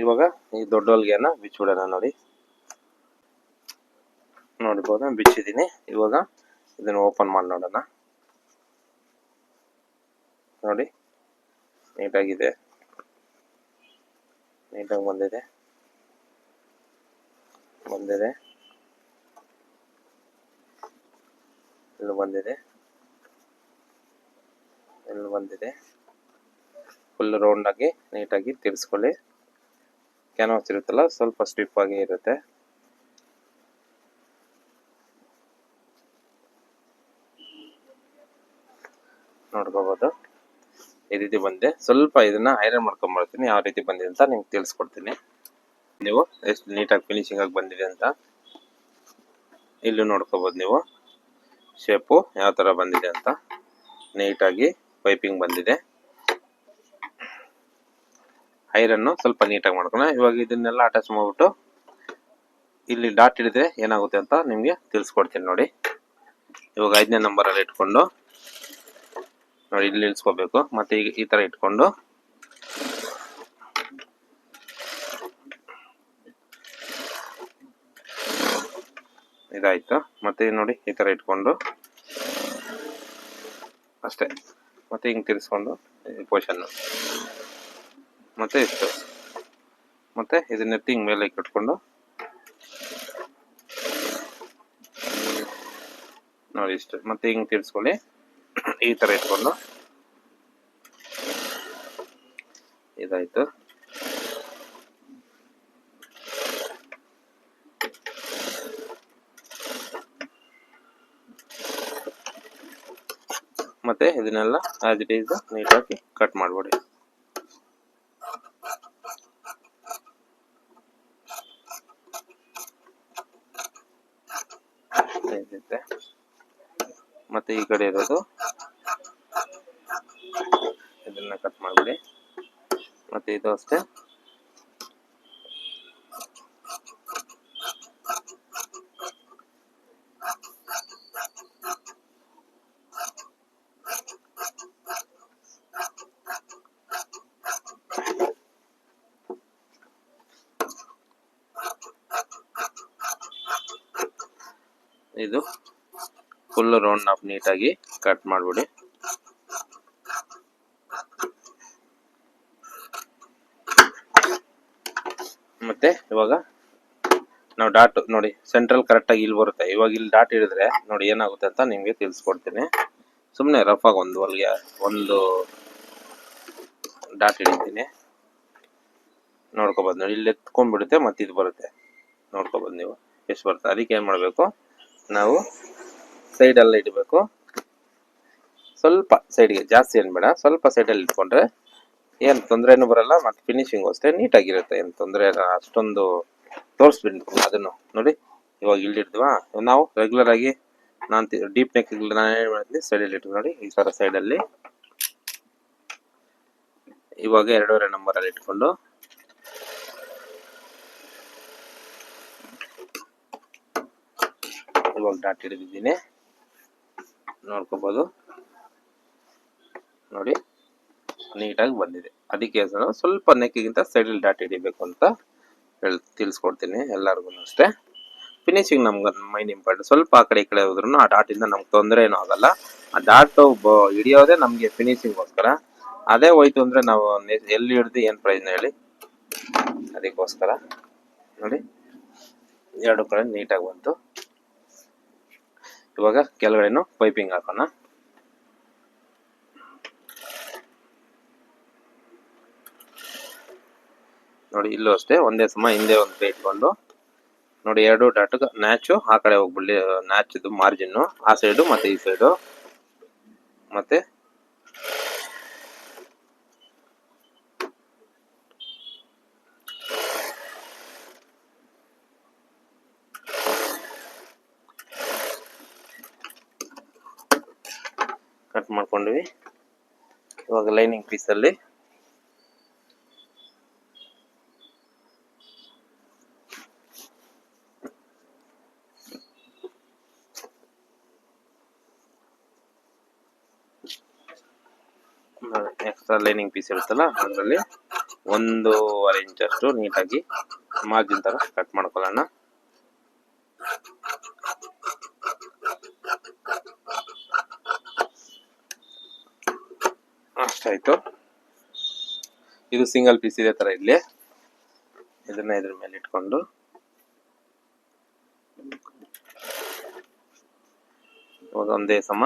ಇವಾಗ ಈ ದೊಡ್ಡ ಹೊಲಿಗೆನ ಬಿಚ್ಚಿಬಿಡೋಣ. ನೋಡ್ಬೋದು ಬಿಚ್ಚಿದ್ದೀನಿ. ಇವಾಗ ಇದನ್ನು ಓಪನ್ ಮಾಡಿ ನೋಡೋಣ. ನೋಡಿ ನೀಟಾಗಿದೆ, ನೀಟಾಗಿ ಬಂದಿದೆ. ಇಲ್ಲಿ ಬಂದಿದೆ. ಫುಲ್ ರೌಂಡ್ ಆಗಿ ನೀಟಾಗಿ ತಿರ್ಸ್ಕೊಳ್ಳಿ. ಕ್ಯಾನ್ವಾಸ್ ಇರುತ್ತಲ್ಲ ಸ್ವಲ್ಪ ಸ್ಟಿಫ್ ಆಗಿ ಇರುತ್ತೆ. ನೋಡ್ಕೋಬಹುದು ಈ ರೀತಿ ಬಂದೆ. ಸ್ವಲ್ಪ ಇದನ್ನ ಐರನ್ ಮಾಡ್ಕೊಂಡ್ಬರ್ತೀನಿ, ಯಾವ ರೀತಿ ಬಂದಿದೆ ಅಂತ ನಿಮ್ಗೆ ತಿಳಿಸ್ಕೊಡ್ತೀನಿ. ನೀವು ಎಷ್ಟು ನೀಟಾಗಿ ಫಿನಿಶಿಂಗ್ ಆಗಿ ಬಂದಿದೆ ಅಂತ ಇಲ್ಲೂ ನೋಡ್ಕೋಬಹುದು. ನೀವು ಶೇಪು ಯಾವ ತರ ಬಂದಿದೆ ಅಂತ ನೀಟಾಗಿ ಪೈಪಿಂಗ್ ಬಂದಿದೆ. ಐರನ್ನು ಸ್ವಲ್ಪ ನೀಟಾಗಿ ಮಾಡ್ಕೊಳ್ಳೋಣ. ಇವಾಗ ಇದನ್ನೆಲ್ಲ ಅಟ್ಯಾಚ್ ಮಾಡ್ಬಿಟ್ಟು ಇಲ್ಲಿ ಡಾಟ್ ಹಿಡಿದ್ರೆ ಏನಾಗುತ್ತೆ ಅಂತ ನಿಮ್ಗೆ ತಿಳಿಸ್ಕೊಡ್ತೀನಿ ನೋಡಿ. ಇವಾಗ 5ನೇ ನಂಬರ್ ಅಲ್ಲಿ ಇಟ್ಕೊಂಡು ನೋಡಿ ಇಲ್ಲಿ ನಿಲ್ಸ್ಕೋಬೇಕು. ಮತ್ತೆ ಈಗ ಈ ತರ ಇಟ್ಕೊಂಡು ಇದಾಯ್ತು. ಮತ್ತೆ ನೋಡಿ ಈ ತರ ಇಟ್ಕೊಂಡು ಅಷ್ಟೇ. ಮತ್ತೆ ಹಿಂಗ್ ತಿರ್ಸ್ಕೊಂಡು ಪೋಷನ್ ಮತ್ತೆ ಇಷ್ಟು, ಮತ್ತೆ ಇದನ್ನ ಹಿಂಗ್ ಮೇಲೆ ಕಟ್ಕೊಂಡು ನೋಡಿ ಇಷ್ಟು. ಮತ್ತೆ ಹಿಂಗ್ ತಿರ್ಸ್ಕೊಳ್ಳಿ, ಈ ತರ ಇಟ್ಕೊಂಡು ಇದಾಯ್ತು. ಮತ್ತೆ ಇದನ್ನೆಲ್ಲ ಆಸ್ ಇಟ್ ಈಸ್ ನೀಟಾಗಿ ಕಟ್ ಮಾಡ್ಬಿಡಿ. ಮತ್ತೆ ಈ ಕಡೆ ಇರೋದು ಇದನ್ನ ಕಟ್ ಮಾಡ್ಬಿಡಿ. ಮತ್ತೆ ಇದು ಅಷ್ಟೇ. ಇದು ಫುಲ್ ರೌಂಡ್ ಆಫ್ ನೀಟಾಗಿ ಕಟ್ ಮಾಡ್ಬಿಡಿ. ಮತ್ತೆ ಇವಾಗ ನಾವು ಡಾಟ್ ನೋಡಿ ಸೆಂಟ್ರಲ್ ಕರೆಕ್ಟ್ ಆಗಿ ಇಲ್ಲಿ ಬರುತ್ತೆ. ಇವಾಗ ಇಲ್ಲಿ ಡಾಟ್ ಹಿಡಿದ್ರೆ ನೋಡಿ ಏನಾಗುತ್ತೆ ಅಂತ ನಿಮ್ಗೆ ತಿಳಿಸ್ಕೊಡ್ತೀನಿ. ಸುಮ್ಮನೆ ರಫ್ ಆಗಿ ಒಂದು ಡಾಟ್ ಹಿಡಿತೀನಿ. ನೋಡ್ಕೋಬಹುದು ನೋಡಿ, ಇಲ್ಲಿ ಎತ್ಕೊಂಡ್ಬಿಡುತ್ತೆ ಮತ್ತೆ ಇದು ಬರುತ್ತೆ. ನೋಡ್ಕೋಬಹುದು ನೀವು ಎಷ್ಟು ಬರುತ್ತೆ. ಅದಕ್ಕೆ ಏನ್ ಮಾಡ್ಬೇಕು, ನಾವು ಸೈಡ್ ಎಲ್ಲ ಇಡಬೇಕು. ಸ್ವಲ್ಪ ಸೈಡ್ಗೆ, ಜಾಸ್ತಿ ಏನ್ ಬೇಡ, ಸ್ವಲ್ಪ ಸೈಡಲ್ಲಿ ಇಟ್ಕೊಂಡ್ರೆ ಏನ್ ತೊಂದರೆನೂ ಬರಲ್ಲ. ಮತ್ತೆ ಫಿನಿಶಿಂಗ್ ಅಷ್ಟೇ ನೀಟಾಗಿರುತ್ತೆ, ಏನು ತೊಂದರೆ ಅಷ್ಟೊಂದು ತೋರಿಸ್ಬಿಡಿ ಅದನ್ನು ನೋಡಿ. ಇವಾಗ ಇಲ್ಲಿ ಇಡ್ತೀವಾ ನಾವು ರೆಗ್ಯುಲರ್ ಆಗಿ ನಾನು ಡೀಪ್ ನೆಕ್ ನಾನು ಸೈಡಲ್ಲಿ ಇಟ್ಟು ನೋಡಿ ಈ ತರ ಸೈಡಲ್ಲಿ. ಇವಾಗ 2.5 ನಂಬರ್ ಅಲ್ಲಿ ಇಟ್ಕೊಂಡು ಇವಾಗ ಡಾಟ್ ಹಿಡಿದಿದ್ದೀನಿ. ನೋಡ್ಕೋಬಹುದು ನೋಡಿ ನೀಟಾಗಿ ಬಂದಿದೆ. ಅದಕ್ಕೆ ಸ್ವಲ್ಪ ನೆಕ್ಕಿಗಿಂತ ಸೈಡಲ್ಲಿ ಡಾಟ್ ಹಿಡಿಬೇಕು ಅಂತ ತಿಳಿಸ್ಕೊಡ್ತೀನಿ ಎಲ್ಲರಿಗೂ ಅಷ್ಟೇ. ಫಿನಿಶಿಂಗ್ ನಮ್ಗೆ ಮೈನ್ ಇಂಪಾರ್ಟೆಂಟ್. ಸ್ವಲ್ಪ ಆ ಕಡೆ ಈ ಕಡೆ ಹೋದ್ರೂ ಆ ಡಾಟ್ ಇಂದ ನಮ್ಗೆ ತೊಂದರೆ ಏನೂ ಆಗಲ್ಲ. ಆ ಡಾಟ್ ಹಿಡಿಯೋದೇ ನಮ್ಗೆ ಫಿನಿಶಿಂಗ್ಗೋಸ್ಕರ. ಅದೇ ಹೋಯ್ತು ಅಂದ್ರೆ ನಾವು ಎಲ್ಲಿ ಹಿಡ್ದು ಏನ್ ಪ್ರಯೋಜನ ಹೇಳಿ. ಅದಕ್ಕೋಸ್ಕರ ನೋಡಿ 2 ಕಡೆ ನೀಟಾಗಿ ಬಂತು. ಇವಾಗ ಕೆಳಗಡೆನು ಪೈಪಿಂಗ್ ಹಾಕೋಣ. ನೋಡಿ ಇಲ್ಲೂ ಅಷ್ಟೇ ಒಂದೇ ಸಮ ಹಿಂದೆ ಒಂದು ಕೈ ಇಟ್ಕೊಂಡು ನೋಡಿ 2 ಡಾಟ್ ನ್ಯಾಚು ಆ ಕಡೆ ಹೋಗ್ಬಿಡ್ಲಿ. ನ್ಯಾಚ್ ಇದು ಮಾರ್ಜಿನ್ ಆ ಸೈಡು ಮತ್ತೆ ಈ ಸೈಡು ಮತ್ತೆ ಕಟ್ ಮಾಡ್ಕೊಂಡ್ವಿ. ಇವಾಗ ಲೈನಿಂಗ್ ಪೀಸ್ ಅಲ್ಲಿ ಎಕ್ಸ್ಟ್ರಾ ಎಕ್ಸ್ಟ್ರಾ ಲೈನಿಂಗ್ ಪೀಸ್ ಇರುತ್ತಲ್ಲ ಅದರಲ್ಲಿ 1.5 ಇಂಚ್ ಅಷ್ಟು ನೀಟಾಗಿ ಮಾರ್ಜಿನ್ ತರ ಕಟ್ ಮಾಡ್ಕೊಳ್ಳೋಣ. ಅಷ್ಟಾಯ್ತು. ಇದು ಸಿಂಗಲ್ ಪೀಸ್ ಇದೆ ತರ ಇಲ್ಲಿ ಇದನ್ನ ಇದ್ರ ಮೇಲೆ ಇಟ್ಕೊಂಡು ಇವಾಗ ಒಂದೇ ಸಮ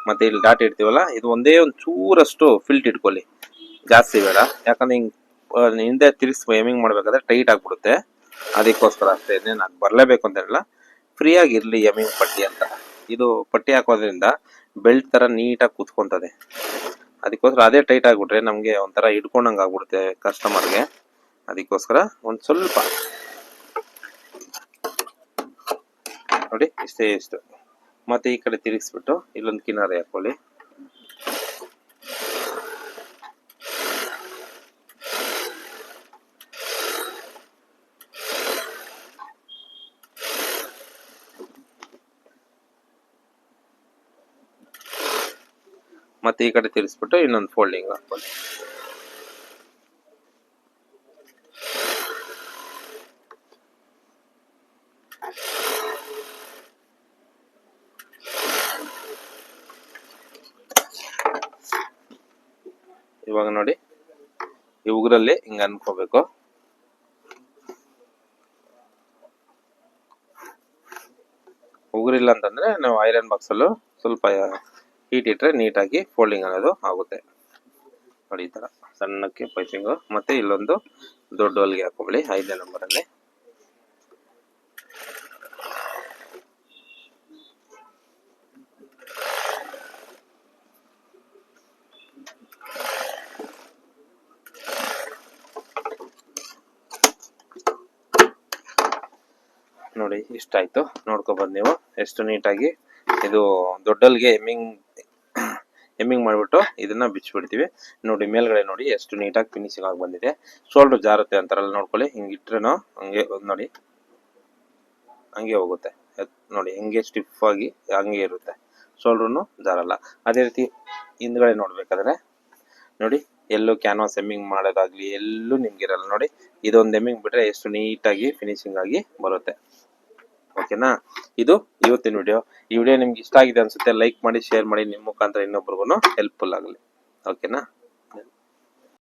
ಮತ್ತೆ ಇಲ್ಲಿ ಡಾಟ್ ಇಡ್ತೀವಲ್ಲ ಇದು ಒಂದೇ ಒಂದು ಚೂರಷ್ಟು ಫಿಲ್ಟ್ ಇಟ್ಕೊಳ್ಳಿ, ಜಾಸ್ತಿ ಬೇಡ. ಯಾಕಂದ್ರೆ ಹಿಂದೆ ತಿರ್ಗಿಸ್ ಎಮಿಂಗ್ ಮಾಡ್ಬೇಕಾದ್ರೆ ಟೈಟ್ ಆಗ್ಬಿಡುತ್ತೆ, ಅದಕ್ಕೋಸ್ಕರ ಅಷ್ಟೇ. ನಾನು ಬರಲೇಬೇಕು ಅಂತ ಹೇಳಲ್ಲ, ಫ್ರೀ ಆಗಿರ್ಲಿ ಎಮಿಂಗ್ ಪಟ್ಟಿ ಅಂತ. ಇದು ಪಟ್ಟಿ ಹಾಕೋದ್ರಿಂದ ಬೆಲ್ಟ್ ತರ ನೀಟಾಗಿ ಕೂತ್ಕೊಂತದೆ, ಅದಕ್ಕೋಸ್ಕರ ಅದೇ ಟೈಟ್ ಆಗ್ಬಿಟ್ರೆ ನಮ್ಗೆ ಒಂಥರ ಹಿಡ್ಕೊಂಡಂಗೆ ಆಗ್ಬಿಡುತ್ತೆ ಕಸ್ಟಮರ್ಗೆ. ಅದಕ್ಕೋಸ್ಕರ ಒಂದ್ ಸ್ವಲ್ಪ ನೋಡಿ ಇಷ್ಟು ಮತ್ತೆ ಈ ಕಡೆ ತಿರುಗಿಸ್ಬಿಟ್ಟು ಇಲ್ಲೊಂದು ಕಿನಾರೆ ಹಾಕೊಳ್ಳಿ. ಮತ್ತೆ ಈ ಕಡೆ ತಿರ್ಗಿಸ್ಬಿಟ್ಟು ಇನ್ನೊಂದು ಫೋಲ್ಡಿಂಗ್ ಹಾಕೊಳ್ಳಿ. ಇವಾಗ ನೋಡಿ ಈ ಉಗುರಲ್ಲಿ ಹಿಂಗ ಅನ್ಕೋಬೇಕು. ಉಗುರಿಲ್ಲ ಅಂತಂದ್ರೆ ನಾವು ಐರನ್ ಬಾಕ್ಸ್ ಅಲ್ಲೂ ಸ್ವಲ್ಪ ಹೀಟ್ ಇಟ್ರೆ ನೀಟಾಗಿ ಫೋಲ್ಡಿಂಗ್ ಅನ್ನೋದು ಆಗುತ್ತೆ. ನೋಡಿ ಈ ತರ ಸಣ್ಣಕ್ಕೆ ಪೈಪಿಂಗ್. ಮತ್ತೆ ಇಲ್ಲೊಂದು ದೊಡ್ಡ ಹೊಲಿಗೆ ಹಾಕೊಳ್ಳಿ 5ನೇ ನಂಬರ್ ಅಲ್ಲಿ. ನೋಡಿ ಇಷ್ಟಾಯ್ತು, ನೋಡ್ಕೊಬಂದು ನೀವು ಎಷ್ಟು ನೀಟಾಗಿ. ಇದು ದೊಡ್ಡಲ್ಗೆ ಎಮ್ಮಿಂಗ್ ಮಾಡ್ಬಿಟ್ಟು ಇದನ್ನ ಬಿಚ್ಚಿಬಿಡ್ತೀವಿ. ನೋಡಿ ಮೇಲ್ಗಡೆ ನೋಡಿ ಎಷ್ಟು ನೀಟಾಗಿ ಫಿನಿಶಿಂಗ್ ಆಗಿ ಬಂದಿದೆ. ಶೋಲ್ಡರ್ ಜಾರುತ್ತೆ ಅಂತಾರಲ್ಲ, ನೋಡ್ಕೊಳ್ಳಿ. ಹಿಂಗ್ ಇಟ್ರೇನೋ ಹಂಗೆ ನೋಡಿ ಹಂಗೆ ಹೋಗುತ್ತೆ ನೋಡಿ, ಹಿಂಗೆ ಸ್ಟಿಫ್ ಆಗಿ ಹಂಗೆ ಇರುತ್ತೆ, ಶೋಲ್ಡ್ರೂ ಜಾರಲ್ಲ. ಅದೇ ರೀತಿ ಹಿಂದ್ಗಡೆ ನೋಡ್ಬೇಕಾದ್ರೆ ನೋಡಿ ಎಲ್ಲೂ ಕ್ಯಾನ್ವಾಸ್ ಎಮ್ಮಿಂಗ್ ಮಾಡೋದಾಗ್ಲಿ ಎಲ್ಲೂ ನಿಮ್ಗಿರಲ್ಲ. ನೋಡಿ ಇದೊಂದು ಎಮ್ಮಿಂಗ್ ಬಿಟ್ರೆ ಎಷ್ಟು ನೀಟಾಗಿ ಫಿನಿಶಿಂಗ್ ಆಗಿ ಬರುತ್ತೆ. ಓಕೆನಾ, ಇದು ಇವತ್ತಿನ ವಿಡಿಯೋ. ಈ ವಿಡಿಯೋ ನಿಮ್ಗೆ ಇಷ್ಟ ಆಗಿದೆ ಅನ್ಸುತ್ತೆ, ಲೈಕ್ ಮಾಡಿ, ಶೇರ್ ಮಾಡಿ, ನಿಮ್ಮ ಮುಖಾಂತರ ಇನ್ನೊಬ್ರಿಗೂ ಹೆಲ್ಪ್ಫುಲ್ ಆಗಲಿ. ಓಕೆನಾ.